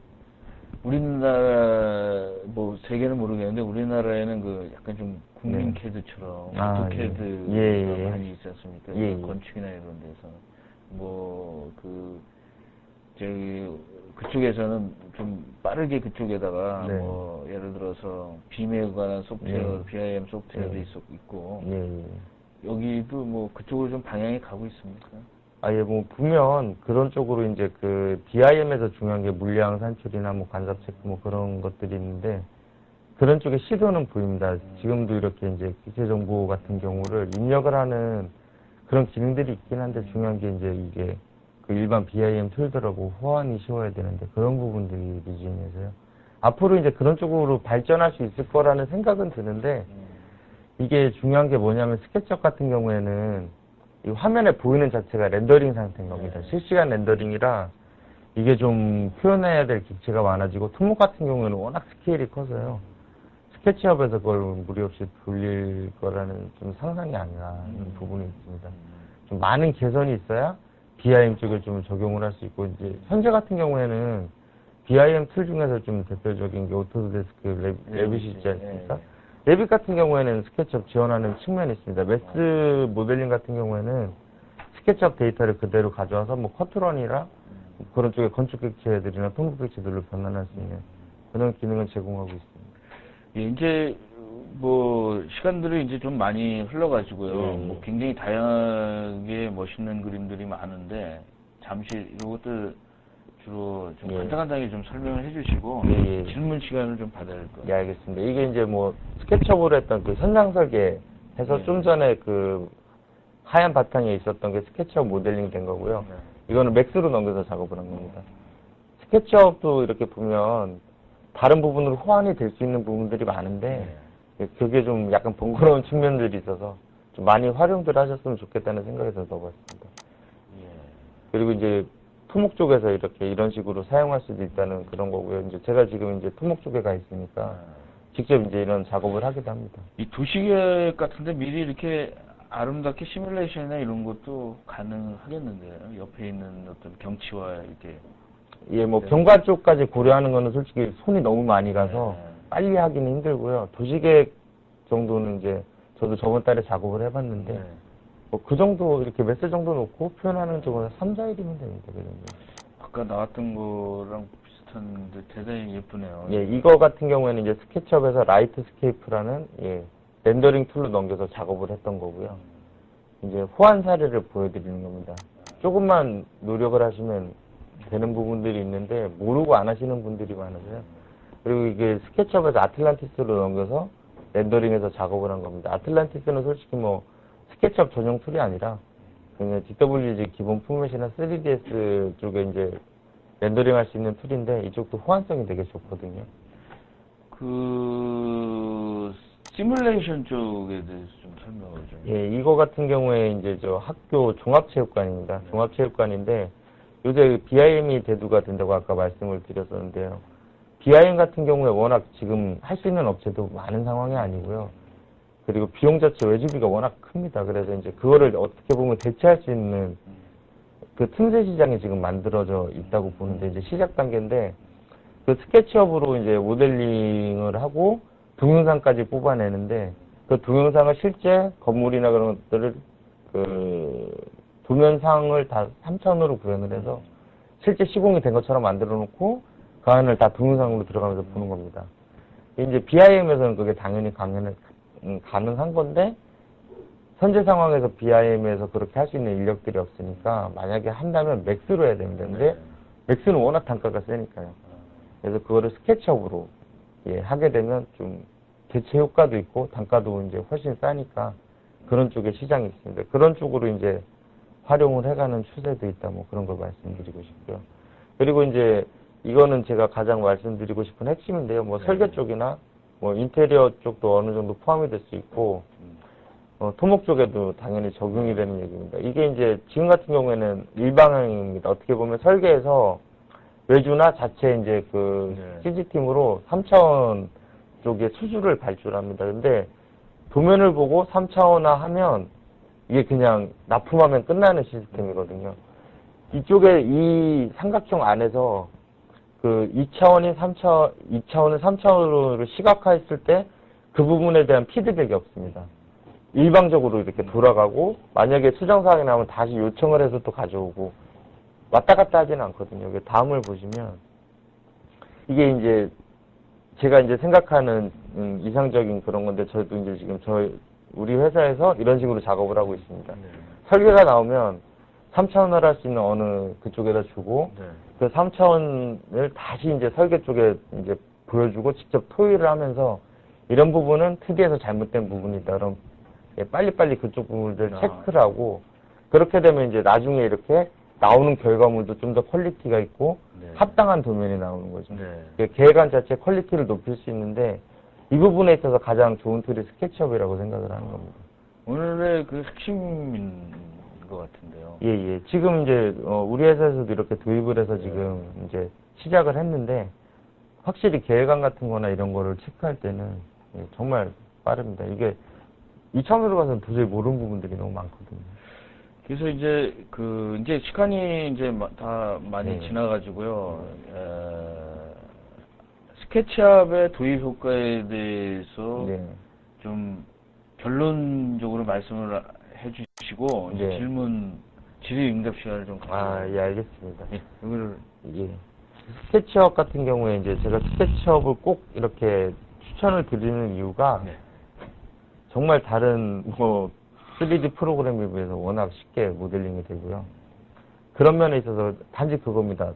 우리나라 뭐 세계는 모르겠는데 우리나라에는 그 약간 좀 국민
네.
캐드처럼
아,
오토캐드가
예.
많이 있지 않습니까?
예.
건축이나 이런 데서 뭐 그 저기 그쪽에서는 좀 빠르게 그쪽에다가
네.
뭐 예를 들어서 빔에 관한 소프트웨어,
예.
BIM 소프트웨어도
예.
있고
예.
여기도 뭐 그쪽으로 좀 방향이 가고 있습니까?
예, 뭐, 보면, 그런 쪽으로 이제 그, BIM에서 중요한 게 물량 산출이나 뭐, 간섭 체크 뭐, 그런 것들이 있는데, 그런 쪽에 시도는 보입니다. 지금도 이렇게 이제 기체 정보 같은 경우를 입력을 하는 그런 기능들이 있긴 한데, 중요한 게 이제 이게 그 일반 BIM 툴들하고 호환이 쉬워야 되는데, 그런 부분들이 미진해서요. 앞으로 이제 그런 쪽으로 발전할 수 있을 거라는 생각은 드는데, 이게 중요한 게 뭐냐면, 스케치업 같은 경우에는 이 화면에 보이는 자체가 렌더링 상태인 겁니다. 실시간 렌더링이라 이게 좀 표현해야 될 기체가 많아지고 토목 같은 경우에는 워낙 스케일이 커서요. 스케치업에서 그걸 무리 없이 돌릴 거라는 좀 상상이 안 가는 부분이 있습니다. 좀 많은 개선이 있어야 BIM 쪽을 좀 적용을 할 수 있고 이제 현재 같은 경우에는 BIM 툴 중에서 좀 대표적인 게 오토데스크 레빗이 있지 않습니까? 레빗 같은 경우에는 스케치업 지원하는 측면이 있습니다. 매스 모델링 같은 경우에는 스케치업 데이터를 그대로 가져와서 뭐 커트런이랑 그런 쪽에 건축 객체들이나 토목 객체들로 변환할 수 있는 그런 기능을 제공하고 있습니다.
예, 이제 뭐 시간들이 이제 좀 많이 흘러가지고요. 뭐 굉장히 다양하게 멋있는 그림들이 많은데 잠시 이것들 주로 좀 간단하게 좀 설명을 해주시고 질문 시간을 좀 받아야 될 것 같아요.
예, 알겠습니다. 이게 이제 뭐 스케치업으로 했던 그 현장 설계 해서 좀 전에 그 하얀 바탕에 있었던 게 스케치업 모델링 된 거고요. 이거는 맥스로 넘겨서 작업을 한 겁니다. 스케치업도 이렇게 보면 다른 부분으로 호환이 될 수 있는 부분들이 많은데 그게 좀 약간 번거로운 측면들이 있어서 좀 많이 활용들 하셨으면 좋겠다는 생각이 들어서 넣어봤습니다. 그리고 이제 토목 쪽에서 이렇게 이런 식으로 사용할 수도 있다는 그런 거고요. 이제 제가 지금 이제 토목 쪽에 가 있으니까 직접 이제 이런 작업을 하기도 합니다.
이 도시계획 같은데 미리 이렇게 아름답게 시뮬레이션이나 이런 것도 가능하겠는데요. 옆에 있는 어떤 경치와 이렇게.
예, 뭐 경과 쪽까지 고려하는 거는 솔직히 손이 너무 많이 가서 빨리 하기는 힘들고요. 도시계획 정도는 이제 저도 저번 달에 작업을 해봤는데 뭐 그 정도 이렇게 몇 세 정도 놓고 표현하는 쪽은 3, 4일이면 됩니다. 그 정도.
아까 나왔던 거랑 비슷한데 대단히 예쁘네요.
예, 이거 같은 경우에는 이제 스케치업에서 라이트스케이프라는 렌더링 툴로 넘겨서 작업을 했던 거고요. 이제 호환 사례를 보여드리는 겁니다. 조금만 노력을 하시면 되는 부분들이 있는데 모르고 안 하시는 분들이 많으세요. 그리고 이게 스케치업에서 아틀란티스로 넘겨서 렌더링해서 작업을 한 겁니다. 아틀란티스는 솔직히 뭐 스케치업 전용 툴이 아니라 그냥 DWG 기본 포맷이나 3ds 쪽에 이제 렌더링 할 수 있는 툴인데 이쪽도 호환성이 되게 좋거든요.
그 시뮬레이션 쪽에 대해서 좀 설명을 좀.
예, 이거 같은 경우에 이제 저 학교 종합체육관입니다. 종합체육관인데 요새 BIM이 대두가 된다고 아까 말씀을 드렸었는데요. BIM 같은 경우에 워낙 지금 할 수 있는 업체도 많은 상황이 아니고요. 그리고 비용 자체 외주비가 워낙 큽니다. 그래서 이제 그거를 어떻게 보면 대체할 수 있는 그 틈새 시장이 지금 만들어져 있다고 보는데 이제 시작 단계인데 그 스케치업으로 이제 모델링을 하고 동영상까지 뽑아내는데 그 동영상을 실제 건물이나 그런 것들을 그 도면상을 다 3차원으로 구현을 해서 실제 시공이 된 것처럼 만들어 놓고 그 안을 다 동영상으로 들어가면서 보는 겁니다. 이제 BIM에서는 그게 당연히 가능한 건데 현재 상황에서 BIM에서 그렇게 할 수 있는 인력들이 없으니까 만약에 한다면 맥스로 해야 됩니다. 근데 맥스는 워낙 단가가 세니까요. 그래서 그거를 스케치업으로 하게 되면 좀 대체 효과도 있고 단가도 이제 훨씬 싸니까 그런 쪽에 시장이 있습니다. 그런 쪽으로 이제 활용을 해가는 추세도 있다. 뭐 그런 걸 말씀드리고 싶고요. 그리고 이제 이거는 제가 가장 말씀드리고 싶은 핵심인데요. 뭐 설계 쪽이나 뭐 인테리어 쪽도 어느 정도 포함이 될 수 있고 토목 쪽에도 당연히 적용이 되는 얘기입니다. 이게 이제 지금 같은 경우에는 일방향입니다. 어떻게 보면 설계에서 외주나 자체 이제 그 CG팀으로 3차원 쪽에 수주를 발주합니다. 근데 도면을 보고 3차원화 하면 이게 그냥 납품하면 끝나는 시스템이거든요. 이쪽에 이 삼각형 안에서 그 2차원을 3차원으로 시각화했을 때 그 부분에 대한 피드백이 없습니다. 일방적으로 이렇게 돌아가고 만약에 수정사항이 나오면 다시 요청을 해서 또 가져오고 왔다 갔다 하지는 않거든요. 다음을 보시면 이게 이제 제가 이제 생각하는 이상적인 그런 건데 저도 이제 지금 우리 회사에서 이런 식으로 작업을 하고 있습니다. 설계가 나오면 3차원을 할 수 있는 어느 그쪽에다 주고 그 3차원을 다시 이제 설계 쪽에 이제 보여주고 직접 토의를 하면서 이런 부분은 2D에서 잘못된 부분이다. 그럼 빨리빨리 그쪽 부분들 체크를 하고 그렇게 되면 이제 나중에 이렇게 나오는 결과물도 좀 더 퀄리티가 있고 합당한 도면이 나오는 거죠. 계획안 자체 퀄리티를 높일 수 있는데 이 부분에 있어서 가장 좋은 툴이 스케치업이라고 생각을 하는 겁니다.
오늘의 그 핵심인 것 같은데요.
예. 지금 이제 우리 회사에서도 이렇게 도입을 해서 지금 이제 시작을 했는데 확실히 계획안 같은 거나 이런 거를 체크할 때는 정말 빠릅니다. 이게 이 차원으로 가서는 도저히 모르는 부분들이 너무 많거든요.
그래서 이제 이제 시간이 이제 다 많이 지나가지고요. 스케치업의 도입 효과에 대해서 좀 결론적으로 말씀을 해주시고 이제 질문 질의 응답 시간을 좀
아, 예, 알겠습니다.
예, 여기를
예. 스케치업 같은 경우에 이제 제가 스케치업을 꼭 이렇게 추천을 드리는 이유가
네.
정말 다른 뭐 3D 프로그램에 비해서 워낙 쉽게 모델링이 되고요. 그런 면에 있어서 단지 그겁니다.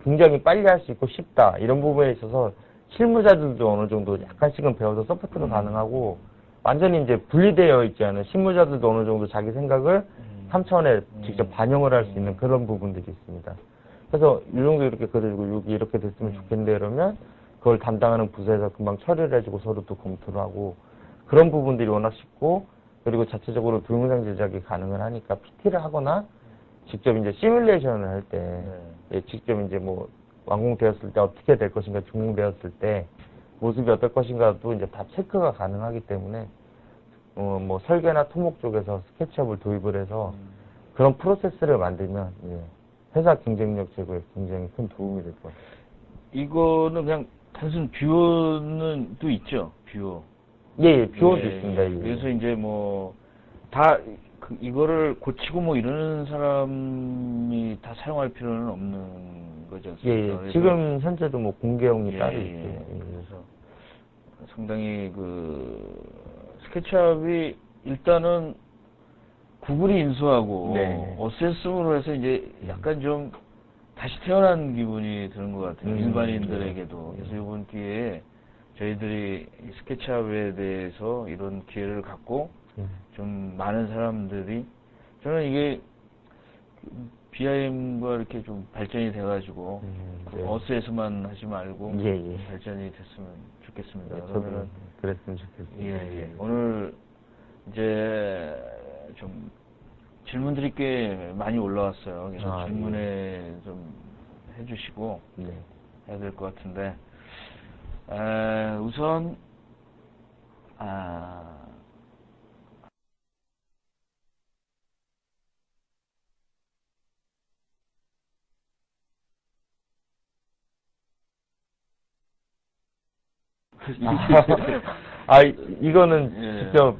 굉장히 빨리 할 수 있고 쉽다. 이런 부분에 있어서 실무자들도 어느 정도 약간씩은 배워서 서포트가 가능하고 완전히 이제 분리되어 있지 않은 실무자들도 어느 정도 자기 생각을 3차원에 직접 반영을 할 수 있는 그런 부분들이 있습니다. 그래서 이 정도 이렇게 그려주고 여기 이렇게 됐으면 좋겠는데 이러면 그걸 담당하는 부서에서 금방 처리를 해주고 서로 또 검토를 하고 그런 부분들이 워낙 쉽고 그리고 자체적으로 동영상 제작이 가능을 하니까 PT를 하거나 직접 이제 시뮬레이션을 할 때 직접 이제 뭐 완공되었을 때 어떻게 될 것인가 준공되었을 때 모습이 어떨 것인가도 이제 다 체크가 가능하기 때문에 뭐 설계나 토목 쪽에서 스케치업을 도입을 해서 그런 프로세스를 만들면 회사 경쟁력 제고에 굉장히 큰 도움이 될 것 같아요.
이거는 그냥 단순 뷰어는 또 있죠. 뷰어.
예, 뷰어도 있습니다. 예.
그래서 이제 뭐 다 이거를 고치고 뭐 이러는 사람이 다 사용할 필요는 없는 거죠.
예, 지금 현재도 뭐 공개형이 따로 있고요.
그래서 상당히 그 스케치업이 일단은 구글이 인수하고 어세스으로 해서 이제 약간 좀 다시 태어난 기분이 드는 것 같아요. 일반인들에게도. 그래서 이번 기회에 저희들이 스케치업에 대해서 이런 기회를 갖고 좀 많은 사람들이 저는 이게 BIM과 이렇게 좀 발전이 돼가지고 어스에서만 하지 말고 발전이 됐으면 좋겠습니다. 그러면은
그랬으면 좋겠습니다.
오늘 이제 좀 질문들이 꽤 많이 올라왔어요. 그래서 질문에 좀 해주시고 해야 될 것 같은데 우선
이거는 직접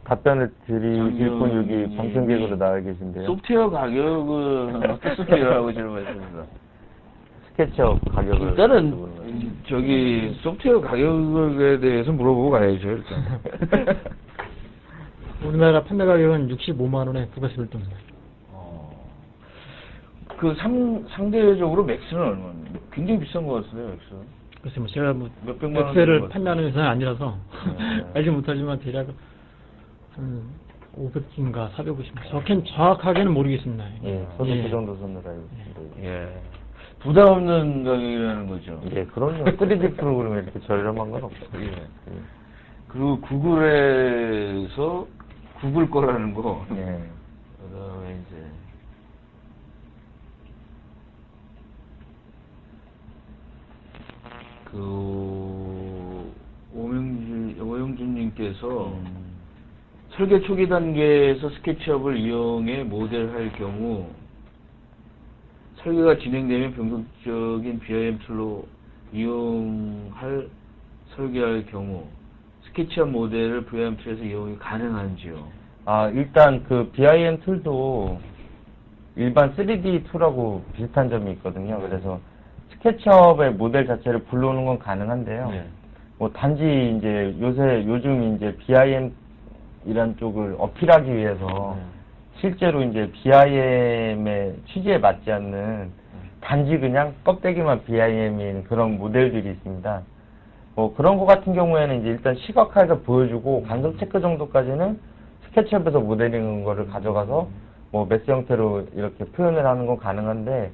답변을 드릴 분 여기 방청객으로 나와 계신데요.
소프트웨어 가격은 어떻습니까라고 질문했습니다.
스케치업 가격을
일단은 저기 소프트웨어 가격에 대해서 물어보고 가야죠 일단.
우리나라 판매 가격은 65만 원에 부가세를 떱니다.
그 상대적으로 맥스는 얼마입니까? 굉장히 비싼 것 같은데요, 맥스.
글쎄 뭐 제가 뭐
몇백만 원
맥스를 판매하는 회사는 아니라서 알지 못하지만 대략 한 500인가 450. 정확하게는 모르겠습니다.
저도 그 정도 선으로 알고 있습니다.
부담 없는 가격이라는 거죠.
그럼요. 3D 프로그램에 이렇게 저렴한 건 없어요.
그리고 구글에서 구글 거라는 거. 그다음에 이제 오영준님께서 설계 초기 단계에서 스케치업을 이용해 모델할 경우 설계가 진행되면 변경적인 BIM 툴로 이용할 설계할 경우 스케치업 모델을 BIM 툴에서 이용이 가능한지요?
일단 그 BIM 툴도 일반 3D 툴하고 비슷한 점이 있거든요. 그래서 스케치업의 모델 자체를 불러오는 건 가능한데요. 뭐 단지 이제 요즘 이제 BIM이란 쪽을 어필하기 위해서 실제로 이제 BIM의 취지에 맞지 않는 단지 그냥 껍데기만 BIM인 그런 모델들이 있습니다. 뭐 그런 거 같은 경우에는 이제 일단 시각화해서 보여주고 간접 체크 정도까지는 스케치업에서 모델링 거를 가져가서 뭐 메스 형태로 이렇게 표현을 하는 건 가능한데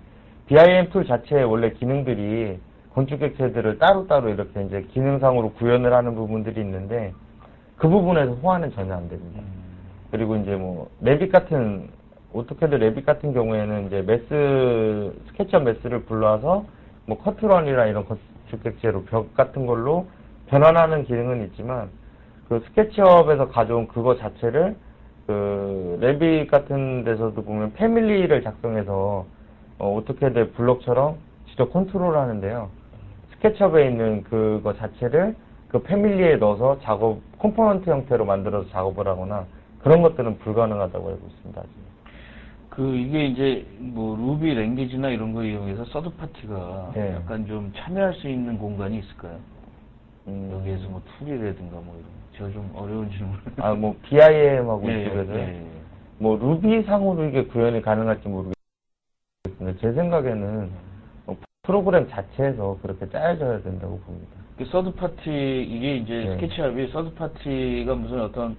BIM 툴 자체의 원래 기능들이 건축 객체들을 따로따로 이렇게 이제 기능상으로 구현을 하는 부분들이 있는데 그 부분에서 호환은 전혀 안 됩니다. 그리고 이제 뭐 레빗 같은 오토캐드 레빗 같은 경우에는 이제 스케치업 메스를 불러와서 뭐 커트런이나 이런 건축 객체로 벽 같은 걸로 변환하는 기능은 있지만 그 스케치업에서 가져온 그거 자체를 그 레빗 같은 데서도 보면 패밀리를 작성해서 오토캐드 블록처럼 직접 컨트롤 하는데요. 스케치업에 있는 그거 자체를 그 패밀리에 넣어서 컴포넌트 형태로 만들어서 작업을 하거나 그런 것들은 불가능하다고 알고 있습니다.
이게 이제 뭐 루비 랭귀지나 이런 거 이용해서 서드 파티가
네.
약간 좀 참여할 수 있는 공간이 있을까요? 여기에서 뭐 툴이라든가 뭐 이런. 제가 좀 어려운 질문.
아, 뭐, BIM하고
예,
이쪽에서요?
예.
뭐, 루비 상으로 이게 구현이 가능할지 모르겠는데, 제 생각에는 프로그램 자체에서 그렇게 짜여져야 된다고 봅니다.
서드 파티, 이게 이제
네.
스케치업이 서드 파티가 무슨 어떤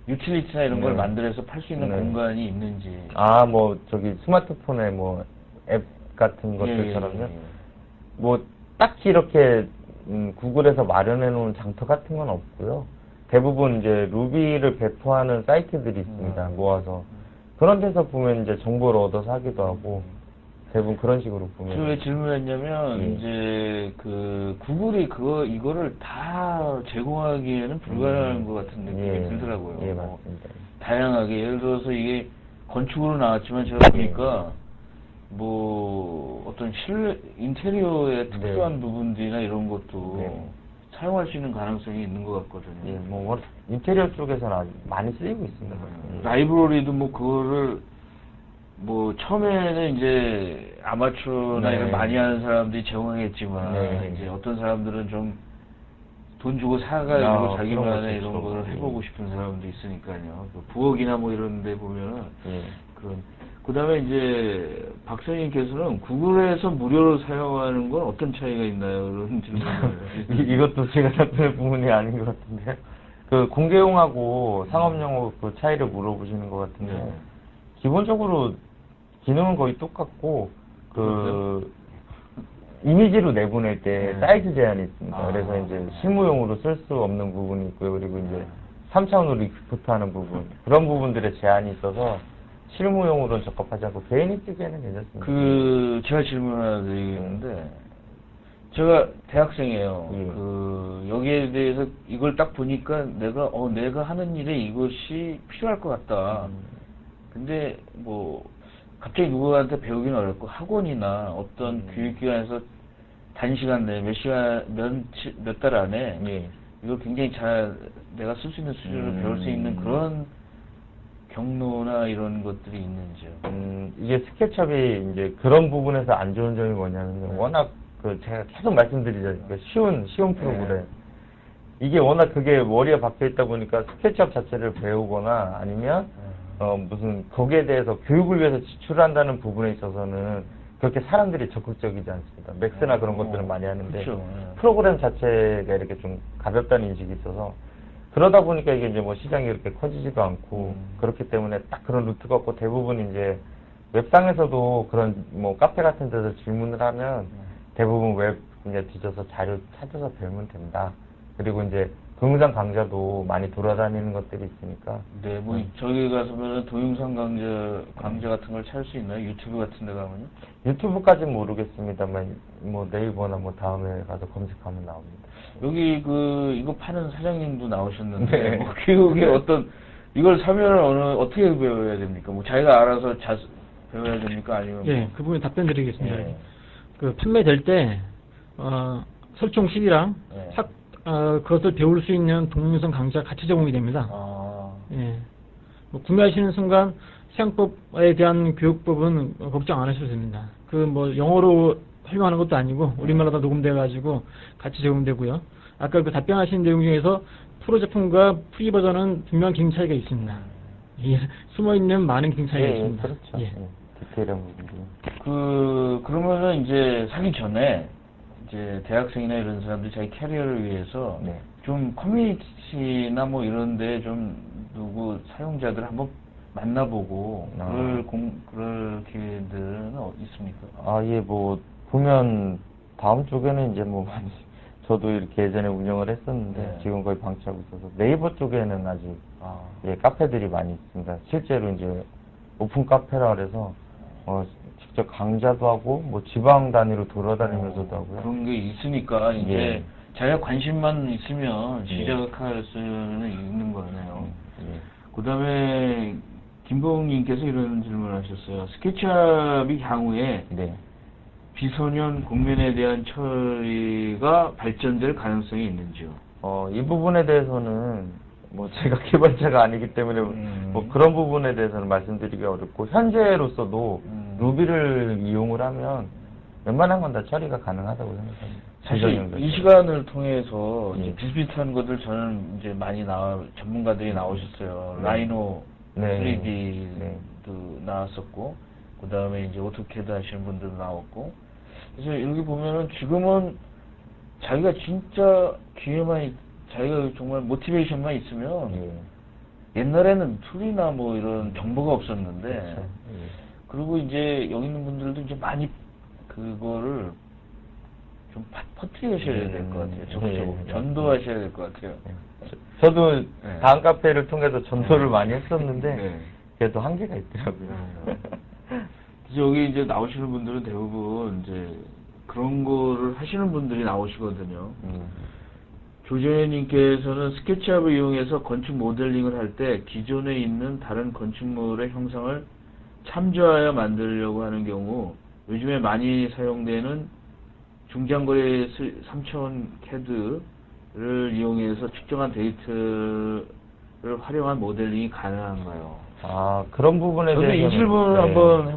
유틸리티나 이런 걸
네.
만들어서 팔 수 있는
네.
공간이 있는지.
아, 뭐, 저기, 스마트폰에 뭐, 앱 같은
예,
것들처럼요?
예.
뭐, 딱히 이렇게, 구글에서 마련해 놓은 장터 같은 건 없고요. 대부분 이제 루비를 배포하는 사이트들이 있습니다. 모아서. 그런 데서 보면 이제 정보를 얻어서 하기도 하고, 대부분 그런 식으로
제가 왜
보면.
질문했냐면,
예.
이제 구글이 이거를 다 제공하기에는 불가능한 것 같은 느낌이
예.
들더라고요.
예,
뭐
맞습니다.
다양하게, 예를 들어서 이게 건축으로 나왔지만 제가 보니까,
예.
뭐 어떤 인테리어의 특수한 부분들이나 이런 것도
네.
사용할 수 있는 가능성이 있는 것 같거든요.
예, 뭐, 인테리어 쪽에서는 아주 많이 쓰이고 있습니다.
라이브러리도 뭐 그거를 뭐 처음에는 이제 아마추어나
네.
이런 많이 하는 사람들이 제공하겠지만
네.
이제 어떤 사람들은 좀 돈 주고 사가지고 자기만의
그런
이런
것도
거를
있죠.
해보고 싶은 사람도 있으니까요. 부엌이나 뭐 이런 데 보면은
예.
그 다음에 이제 박사님께서는 구글에서 무료로 사용하는 건 어떤 차이가 있나요? 이런 질문을.
이것도 제가 답변할 부분이 아닌 것 같은데요. 그 공개용하고 상업용하고 그 차이를 물어보시는 것 같은데,
네.
기본적으로 기능은 거의 똑같고, 이미지로 내보낼 때
네.
사이즈 제한이 있습니다.
아.
그래서 이제 실무용으로 쓸 수 없는 부분이 있고요. 그리고 이제 3차원으로 익스포트하는 부분, 그런 부분들의 제한이 있어서 실무용으로는 적합하지 않고 개인이 쓰기에는 괜찮습니다.
제가 질문 하나 드리겠는데, 제가 대학생이에요.
예.
여기에 대해서 이걸 딱 보니까 내가 하는 일에 이것이 필요할 것 같다. 근데 뭐, 갑자기 누구한테 배우기는 어렵고 학원이나 어떤 교육기관에서 단시간 내에 몇 달 안에
예.
이걸 굉장히 잘 내가 쓸 수 있는 수준으로 배울 수 있는 그런 경로나 이런 것들이 있는지요?
이게 스케치업이 이제 그런 부분에서 안 좋은 점이 뭐냐면 워낙 제가 계속 말씀드리죠. 쉬운 프로그램. 이게 워낙 그게 머리에 박혀 있다 보니까 스케치업 자체를 배우거나 아니면 무슨 거기에 대해서 교육을 위해서 지출한다는 부분에 있어서는 그렇게 사람들이 적극적이지 않습니다. 맥스나 그런 것들은 많이 하는데
그렇죠.
프로그램 자체가 이렇게 좀 가볍다는 인식이 있어서 그러다 보니까 이게 이제 뭐 시장이 이렇게 커지지도 않고 그렇기 때문에 딱 그런 루트가 없고 대부분 이제 웹상에서도 그런 뭐 카페 같은 데서 질문을 하면 대부분 웹 이제 뒤져서 자료 찾아서 배우면 된다. 그리고 이제 동영상 강좌도 많이 돌아다니는 것들이 있으니까.
네, 뭐 저기 가서면 동영상 강좌 같은 걸 찾을 수 있나요? 유튜브 같은 데 가면요?
유튜브까지는 모르겠습니다만 뭐 네이버나 뭐 다음에 가서 검색하면 나옵니다.
여기 이거 파는 사장님도 나오셨는데
네.
뭐 교육에 이걸 사면을 어떻게 배워야 됩니까? 뭐 자기가 알아서 배워야 됩니까? 아니면
예, 그 부분에 답변 드리겠습니다.
예.
판매될 때 설정 CD랑
예.
그것을 배울 수 있는 동영상 강좌 같이 제공이 됩니다. 예. 뭐 구매하시는 순간 사용법에 대한 교육법은 걱정 안 하셔도 됩니다. 뭐 영어로 설명하는 것도 아니고 우리말로 다 녹음돼 가지고 같이 제공되고요. 아까 그 답변하신 내용 중에서 프로 제품과 프리 버전은 분명 기능 차이가 있습니다. 예, 숨어 있는 많은 기능 차이가 있습니다.
그렇죠.
예.
디테일한 부분도.
그러면은 이제 사기 전에 이제 대학생이나 이런 사람들이 자기 캐리어를 위해서
네.
좀 커뮤니티나 뭐 이런데 좀 누구 사용자들 한번 만나보고 그럴 기회들은 있습니까?
예, 뭐 보면 다음 쪽에는 이제 뭐 많이 저도 이렇게 예전에 운영을 했었는데
네.
지금 거의 방치하고 있어서 네이버 쪽에는 아직 예, 카페들이 많이 있습니다. 실제로 이제 오픈 카페라 그래서 직접 강좌도 하고 뭐 지방 단위로 돌아다니면서도 하고요.
그런 게 있으니까 이제
예.
자기가 관심만 있으면 시작할 수는 있는 거네요.
예.
그다음에 김봉님께서 이런 질문을 하셨어요. 스케치업이 향후에
네.
비소년 공면에 대한 처리가 발전될 가능성이 있는지요?
이 부분에 대해서는 뭐 제가 개발자가 아니기 때문에 뭐 그런 부분에 대해서는 말씀드리기가 어렵고 현재로서도 루비를 이용을 하면 웬만한 건 다 처리가 가능하다고 생각합니다.
사실 이 시간을 통해서 이제
예.
비슷비슷한 것들 저는 이제 많이 전문가들이 나오셨어요. 라이노
네.
3D도 나왔었고, 그 다음에 이제 오토캐드 하시는 분들도 나왔고, 그래서 여기 보면은 지금은 자기가 진짜 자기가 정말 모티베이션만 있으면
예.
옛날에는 툴이나 뭐 이런 정보가 없었는데,
그렇죠. 예.
그리고 이제 여기 있는 분들도 이제 많이 그거를 좀 퍼뜨리셔야 될 것 같아요. 적극적으로.
네.
전도하셔야 될 것 같아요.
저도
네.
다음 카페를 통해서 전도를 많이 했었는데
네.
그래도 한계가 있더라고요.
그래서 여기 이제 나오시는 분들은 대부분 이제 그런 거를 하시는 분들이 나오시거든요. 조재현님께서는 스케치업을 이용해서 건축 모델링을 할 때 기존에 있는 다른 건축물의 형상을 참조하여 만들려고 하는 경우 요즘에 많이 사용되는 중장거리 3차원 CAD를 이용해서 측정한 데이터를 활용한 모델링이 가능한가요?
아, 그런 부분에
저는 이
대해서는
질문을
네.
한번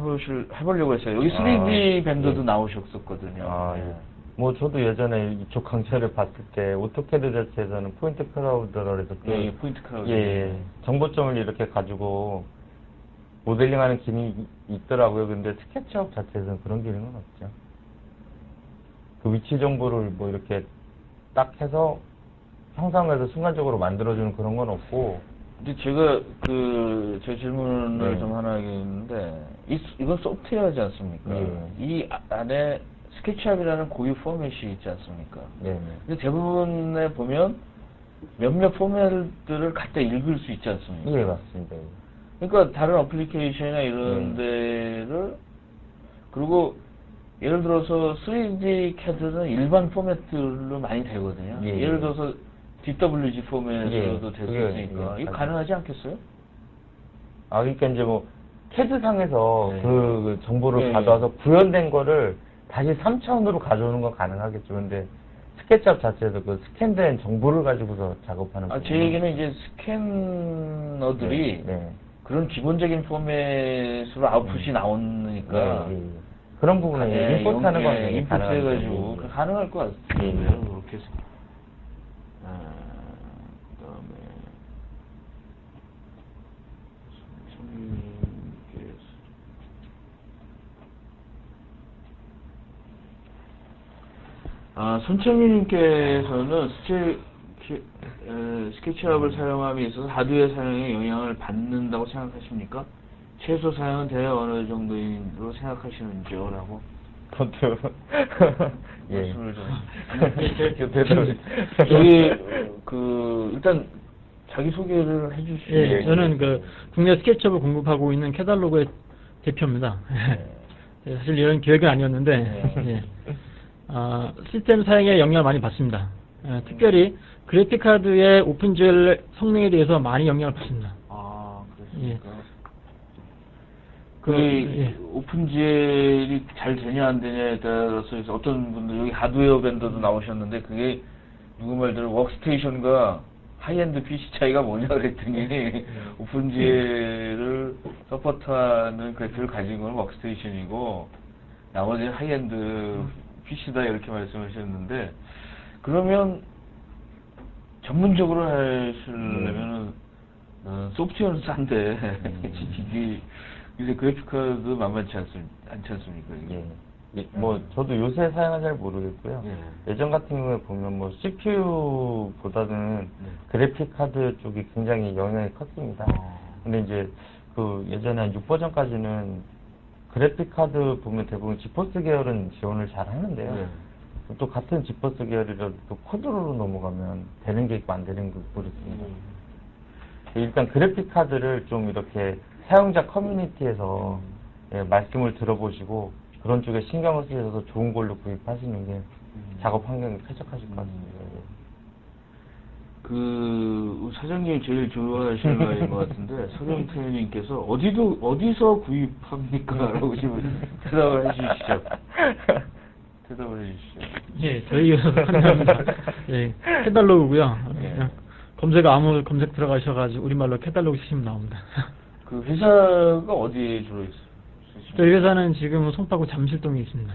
해보려고 했어요. 여기 3D 밴더도
네.
나오셨었거든요.
아,
네.
예. 뭐 저도 예전에 이쪽 강좌를 봤을 때 오토캐드 자체에서는 포인트 클라우드라 해서
예, 포인트 클라우드.
예, 정보점을 이렇게 가지고 모델링하는 기능이 있더라고요. 근데 스케치업 자체에서는 그런 기능은 없죠. 그 위치 정보를 뭐 이렇게 딱 해서 형상에서 순간적으로 만들어주는 그런 건 없고.
근데 제가 제 질문을
네.
좀 하나 하겠는데 이건 소프트웨어지 않습니까?
네.
이 안에 스케치업이라는 고유 포맷이 있지 않습니까?
네.
근데 대부분에 보면 몇몇 포맷들을 갖다 읽을 수 있지 않습니까?
예, 맞습니다.
그러니까 다른 어플리케이션이나 이런 데를 그리고 예를 들어서 3D CAD는 일반 포맷들로 많이 되거든요.
예.
예를 들어서 DWG 포맷으로도
예.
될 수
예.
있으니까
예.
이거 가능하지 않겠어요?
아, 그러니까 이제 뭐 캐드상에서
네.
그 정보를
예.
가져와서 구현된 거를 다시 3차원으로 가져오는 건 가능하겠죠. 근데 스케치업 자체에서 그 스캔된 정보를 가지고서 작업하는
제 얘기는 이제 스캐너들이
네.
그런 기본적인 포맷으로 아웃풋이 나오니까
네. 그런 부분에 임포트하는 건
임포트
가능하죠.
해가지고
예.
가능할 것 같아요.
예.
그렇게 해서. 그다음에 손창민님께서는 스케치업을 사용함에 있어서 하드웨어 사용에 영향을 받는다고 생각하십니까? 최소 사용은 대략 어느 정도로 생각하시는지요? 라고
저도 예.
말씀을 좀
대답을
여기 일단 자기 소개를 해주시죠.
예, 저는 국내 스케치업을 공급하고 있는 캐달로그의 대표입니다. 예, 사실 이런 기획은 아니었는데 예. 시스템 사용에 영향을 많이 받습니다. 특별히 그래픽카드의 오픈GL 성능에 대해서 많이 영향을 받습니다.
그렇습니까?
예.
오픈GL이 잘 되냐 안 되냐에 따라서 어떤 분들 여기 하드웨어 밴더도 나오셨는데 그게 누구 말대로 워크스테이션과 하이엔드 PC 차이가 뭐냐 그랬더니 오픈GL을 서포트하는 그래픽을 가진 건 워크스테이션이고 나머지 하이엔드 PC다 이렇게 말씀하셨는데 그러면 전문적으로 하시려면은 소프트웨어는 싼데 이게 요새 그래픽카드도 만만치 않지 않습니까? 이게?
예. 뭐 저도 요새 사용은 잘 모르겠고요. 예전 같은 경우에 보면 뭐 CPU보다는 그래픽 카드 쪽이 굉장히 영향이 컸습니다. 근데 이제 예전에 한 6버전까지는 그래픽 카드 보면 대부분 지포스 계열은 지원을 잘 하는데요. 또 같은 지포스 계열이라도 또 코드로 넘어가면 되는 게 있고 안 되는 게 모르겠습니다. 일단 그래픽 카드를 좀 이렇게 사용자 커뮤니티에서 말씀을 들어보시고 그런 쪽에 신경을 쓰셔서 좋은 걸로 구입하시는 게 작업 환경이 쾌적하실 것 같습니다.
사장님이 제일 좋아하시는 말인 것 같은데 서령태님께서 어디서 구입합니까? 라고 지금 대답을 해주시죠. 대답을 해주시죠.
예, 저희 판매합니다. 예, 캐달로그고요.
예.
아무 검색 들어가셔가지고 우리말로 캐탈로그 치시면 나옵니다.
그 회사가 어디에 주로 있으십니까?
저희 회사는 지금 송파구 잠실동에 있습니다.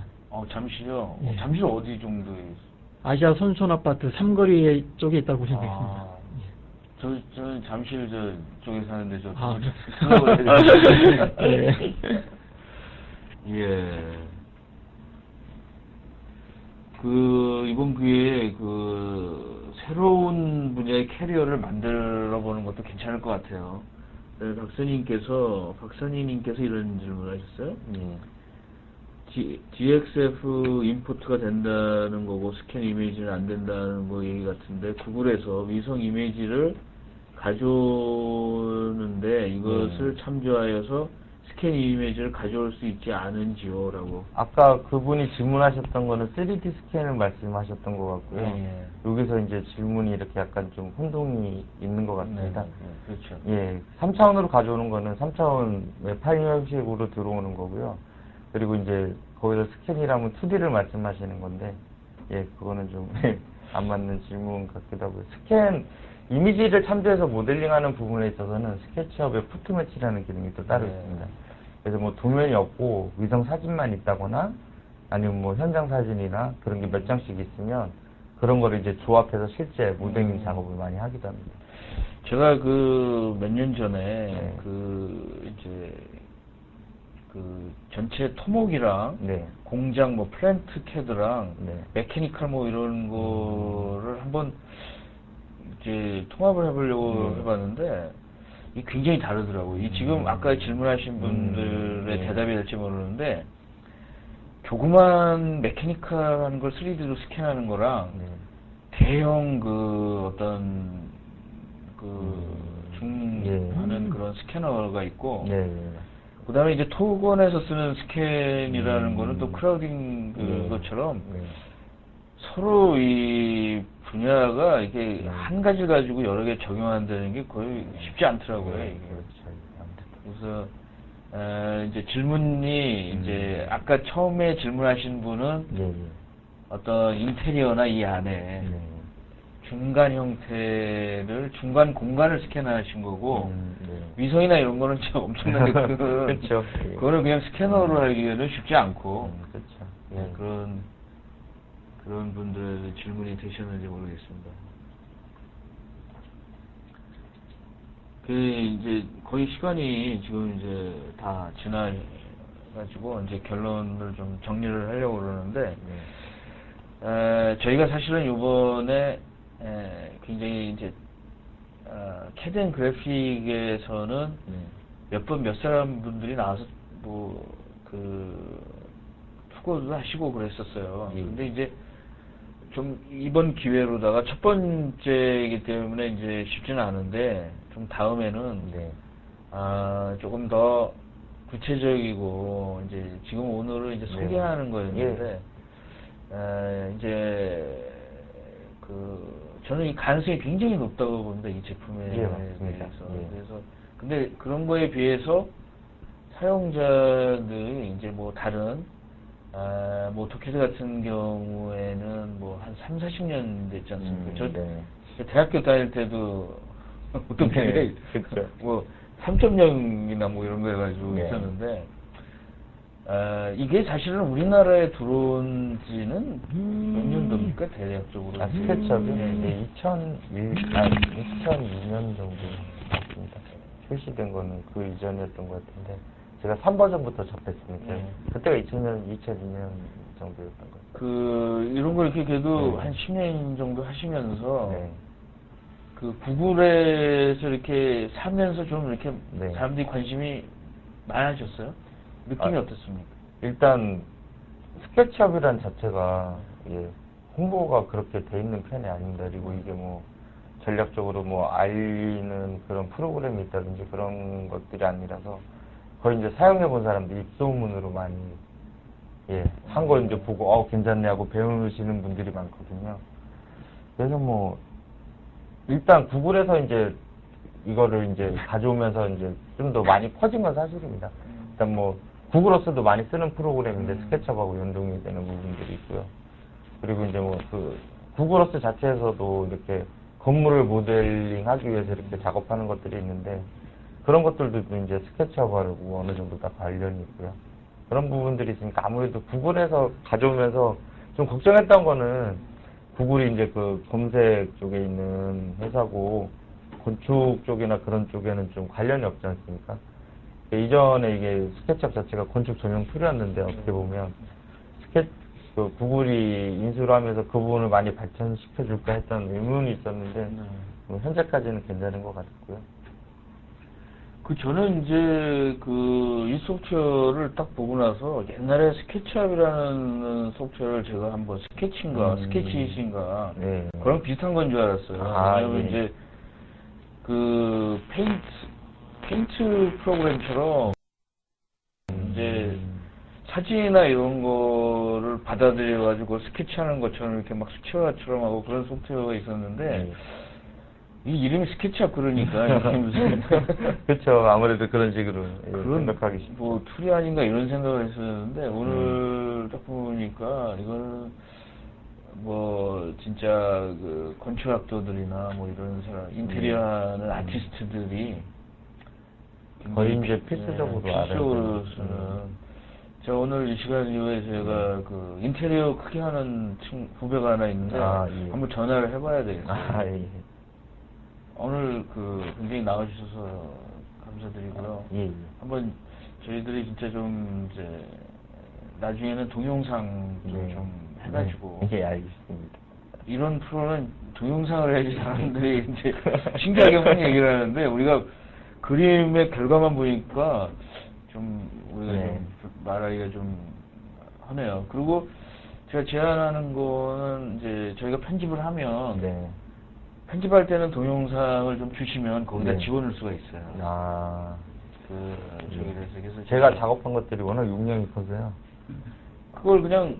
잠실요?
예.
잠실 어디 정도에 있어요?
아시아 손촌 아파트 삼거리 쪽에 있다고 보시면 되겠습니다.
저는 잠실 쪽에 사는데
아,
예. 예. 이번 기회에 새로운 분야의 캐리어를 만들어 보는 것도 괜찮을 것 같아요. 네, 박선희님께서 이런 질문을 하셨어요. DXF 임포트가 된다는 거고 스캔 이미지는 안 된다는 거 얘기 같은데 구글에서 위성 이미지를 가져오는데 이것을 참조하여서 스캔 이미지를 가져올 수 있지 않은지요? 라고.
아까 그분이 질문하셨던 거는 3D 스캔을 말씀하셨던 것 같고요.
예.
여기서 이제 질문이 이렇게 약간 좀 혼동이 있는 것 같습니다.
그렇죠.
예, 3차원으로 가져오는 거는 3차원의 파일 형식으로 들어오는 거고요. 그리고 이제 거기서 스캔이라면 2D를 말씀하시는 건데, 예, 그거는 좀 안 맞는 질문 같기도 하고요. 스캔, 이미지를 참조해서 모델링하는 부분에 있어서는 스케치업에 푸트매치라는 기능이 또 따로 있습니다. 그래서 뭐 도면이 없고 위성 사진만 있다거나 아니면 뭐 현장 사진이나 그런 게 몇 장씩 있으면 그런 거를 이제 조합해서 실제 모델링 작업을 많이 하기도 합니다.
제가 몇 년 전에
네.
전체 토목이랑
네.
공장 플랜트 캐드랑
네.
메케니컬 이런 거를 한번 이제 통합을 해보려고 해봤는데 이게 굉장히 다르더라고요. 이 지금 아까 질문하신 분들의
네.
대답이 될지 모르는데 조그만 메케니컬한 걸 3D로 스캔하는 거랑
네.
대형 하는 그런 스캐너가 있고
네.
그 다음에 이제 토건에서 쓰는 스캔이라는 거는 또 크라우딩 것처럼 서로 이 분야가 이게 한 가지 가지고 여러 개 적용한다는 게 거의 쉽지 않더라고요. 이게. 그래서 이제 질문이 이제 아까 처음에 질문하신 분은 어떤 인테리어나 이 안에 중간 형태를 중간 공간을 스캐너하신 거고 위성이나 이런 거는 진짜 엄청나게
그렇죠.
그거는 그냥 스캐너로 하기에는 쉽지 않고
그렇죠.
그런 분들의 질문이 되셨는지 모르겠습니다. 이제 거의 시간이 지금 이제 다 지나가지고 이제 결론을 좀 정리를 하려고 그러는데 저희가 사실은 이번에 굉장히 이제 캐드 앤 그래픽에서는 몇 사람 분들이 나와서 투고도 하시고 그랬었어요. 근데 이제 좀 이번 기회로다가 첫 번째이기 때문에 이제 쉽지는 않은데 좀 다음에는 조금 더 구체적이고 이제 지금 오늘은 이제 소개하는 거였는데 이제 저는 이 가능성이 굉장히 높다고 봅니다. 이 제품에 대해서. 그래서 근데 그런 거에 비해서 사용자들이 이제 다른 오토캐드 같은 경우에는 한 3, 40년 됐지 않습니까? 저 대학교 다닐 때도 오토캐드가 3.0이나 이런 거 해가지고 있었는데 이게 사실은 우리나라에 들어온 지는 몇 년도입니까? 대략적으로.
스케치업이 2002년 정도 같습니다. 출시된 거는 그 이전이었던 것 같은데 제가 3버전부터 접했으니까 그때가 2002년 정도였던 거예요.
이런 걸 이렇게 그래도 한 10년 정도 하시면서 구글에서 이렇게 사면서 좀 이렇게 사람들이 관심이 많아졌어요? 느낌이 어떻습니까?
일단 스케치업이란 자체가 홍보가 그렇게 돼 있는 편이 아닙니다. 그리고 이게 전략적으로 알리는 그런 프로그램이 있다든지 그런 것들이 아니라서 거의 이제 사용해 본 사람들이 입소문으로 많이 한 걸 이제 보고 괜찮네 하고 배우시는 분들이 많거든요. 그래서 일단 구글에서 이제 이거를 이제 가져오면서 이제 좀 더 많이 퍼진 건 사실입니다. 일단 구글어스도 많이 쓰는 프로그램인데 스케치업하고 연동이 되는 부분들이 있고요. 그리고 이제 구글어스 자체에서도 이렇게 건물을 모델링 하기 위해서 이렇게 작업하는 것들이 있는데 그런 것들도 이제 스케치업하고 어느 정도 다 관련이 있고요. 그런 부분들이 있으니까 아무래도 구글에서 가져오면서 좀 걱정했던 거는 구글이 이제 그 검색 쪽에 있는 회사고 건축 쪽이나 그런 쪽에는 좀 관련이 없지 않습니까? 이전에 이게 스케치업 자체가 건축 전용 툴이었는데 어떻게 보면 그 구글이 인수를 하면서 그 부분을 많이 발전시켜 줄까 했던 의문이 있었는데 뭐 현재까지는 괜찮은 것 같고요.
저는 이제 이 소프트웨어를 딱 보고 나서 옛날에 스케치업이라는 소프트웨어를 제가 한번 스케치잇인가
네.
그런 비슷한 건 줄 알았어요. 왜냐면
예.
이제 페인트 프로그램처럼 이제 사진이나 이런 거를 받아들여가지고 스케치하는 것처럼 이렇게 막 수채화처럼 하고 그런 소프트웨어가 있었는데 이 이름이 스케치업 그러니까 이게 무슨
그렇죠. 아무래도 그런 식으로
그런
생각하기 쉽죠.
뭐 툴이 아닌가 이런 생각을 했었는데 오늘 딱 보니까 이걸 뭐 진짜 그 건축학도들이나 뭐 이런 사람 인테리어 하는 아티스트들이
거의 이제 필수적으로
필수적으로 쓰는 저 오늘 이 시간 이후에 제가 그 인테리어 크게 하는 후배가 하나 있는데
예.
한번 전화를 해봐야 되겠어요.
예.
오늘 굉장히 나와주셔서 감사드리고요.
예.
한번 저희들이 진짜 좀 이제 나중에는 동영상도 좀 해가지고
예, 알겠습니다.
이런 프로는 동영상을 해야지 사람들이 이제 신기하게 막 얘기를 하는데 우리가 그림의 결과만 보니까 좀 우리가 좀 말하기가 좀 하네요. 그리고 제가 제안하는 거는 이제 저희가 편집을 하면 편집할 때는 동영상을 좀 주시면 거기다 집어넣을 수가 있어요. 그래서
제가 작업한 것들이 워낙 용량이 커서요.
그걸 그냥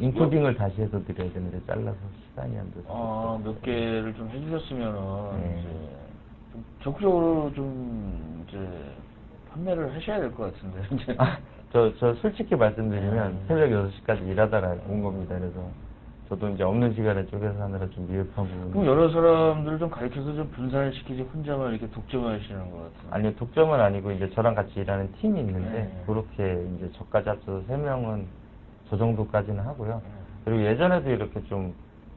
인코딩을 다시 해서 드려야 되는데 잘라서 시간이 안 돼서.
몇 개를 좀 해주셨으면은 이제 좀 적극적으로 좀 이제 판매를 하셔야 될 것 같은데.
저 솔직히 말씀드리면 새벽 6시까지 일하다가 온 겁니다. 그래서 저도 이제 없는 시간에 쪼개서 하느라 좀 미흡한 부분.
그럼 여러 사람들을 좀 가르쳐서 좀 분산을 시키지 혼자만 이렇게 독점을 하시는 것 같아요.
아니요, 독점은 아니고 이제 저랑 같이 일하는 팀이 있는데 그렇게 이제 저까지 합쳐서 3명은 저 정도까지는 하고요. 그리고 예전에도 이렇게 좀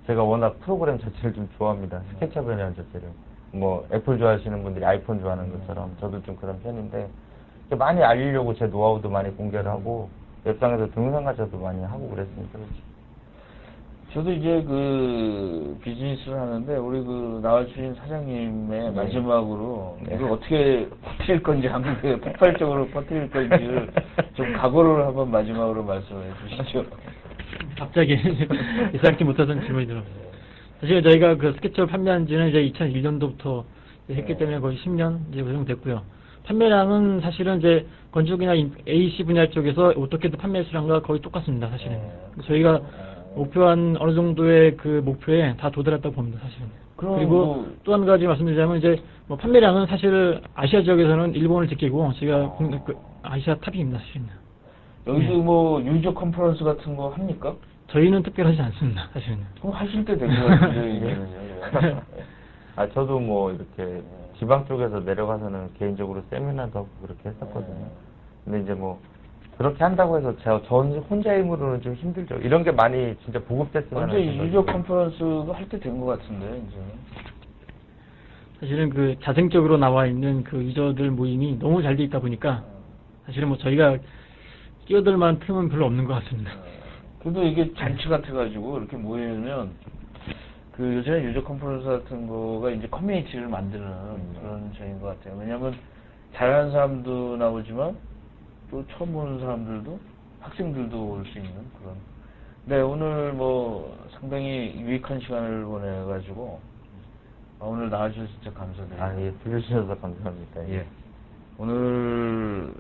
제가 워낙 프로그램 자체를 좀 좋아합니다. 스케치업이라는 자체를. 뭐 애플 좋아하시는 분들이 아이폰 좋아하는 것처럼 저도 좀 그런 편인데 많이 알리려고 제 노하우도 많이 공개를 하고 웹상에서 동영상 가져도 많이 하고 그랬으니까 그렇지.
저도 이제 비즈니스를 하는데 우리 나와주신 사장님의 마지막으로 이걸 어떻게 퍼뜨릴 건지 한국에 폭발적으로 퍼뜨릴 건지를 좀 각오를 한번 마지막으로 말씀해 주시죠.
갑자기 예상치 못하던 질문이 들어왔어요. 사실 저희가 스케치업을 판매한 지는 이제 2001년도부터 했기 때문에 거의 10년 이제 그 정도 됐고요. 판매량은 사실은 이제 건축이나 AC 분야 쪽에서 오토캐드 판매 수량과 거의 똑같습니다. 사실은 저희가 목표한 어느 정도의 목표에 다 도달했다고 봅니다. 사실은. 그리고 또 한 가지 말씀드리자면 이제 판매량은 사실 아시아 지역에서는 일본을 제끼고 제가 아시아 탑입니다. 사실은.
여기도 유저 컨퍼런스 같은 거 합니까?
저희는 특별하지 않습니다. 사실은.
그럼 하실 때 된 것 같은데 이제는요.
저도 이렇게 지방 쪽에서 내려가서는 개인적으로 세미나도 하고 그렇게 했었거든요. 근데 이제 그렇게 한다고 해서 저 혼자 힘으로는 좀 힘들죠. 이런 게 많이 진짜 보급됐으면
언제 유저 컨퍼런스도 할 때 된 것 같은데 이제.
사실은 자생적으로 나와 있는 유저들 모임이 너무 잘 돼 있다 보니까 사실은 저희가 끼어들 만한 틈은 별로 없는 것 같습니다.
그래도 이게 잔치 같아가지고 이렇게 모이면 요즘에 유저 컨퍼런스 같은 거가 이제 커뮤니티를 만드는 그런 적인 것 같아요. 왜냐면 잘하는 사람도 나오지만 또 처음 보는 사람들도 학생들도 올 수 있는 그런. 네, 오늘 상당히 유익한 시간을 보내가지고 오늘 나와주셔서 진짜 감사드립니다.
예, 불러주셔서 감사합니다.
예. 오늘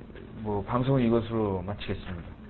방송은 이것으로 마치겠습니다.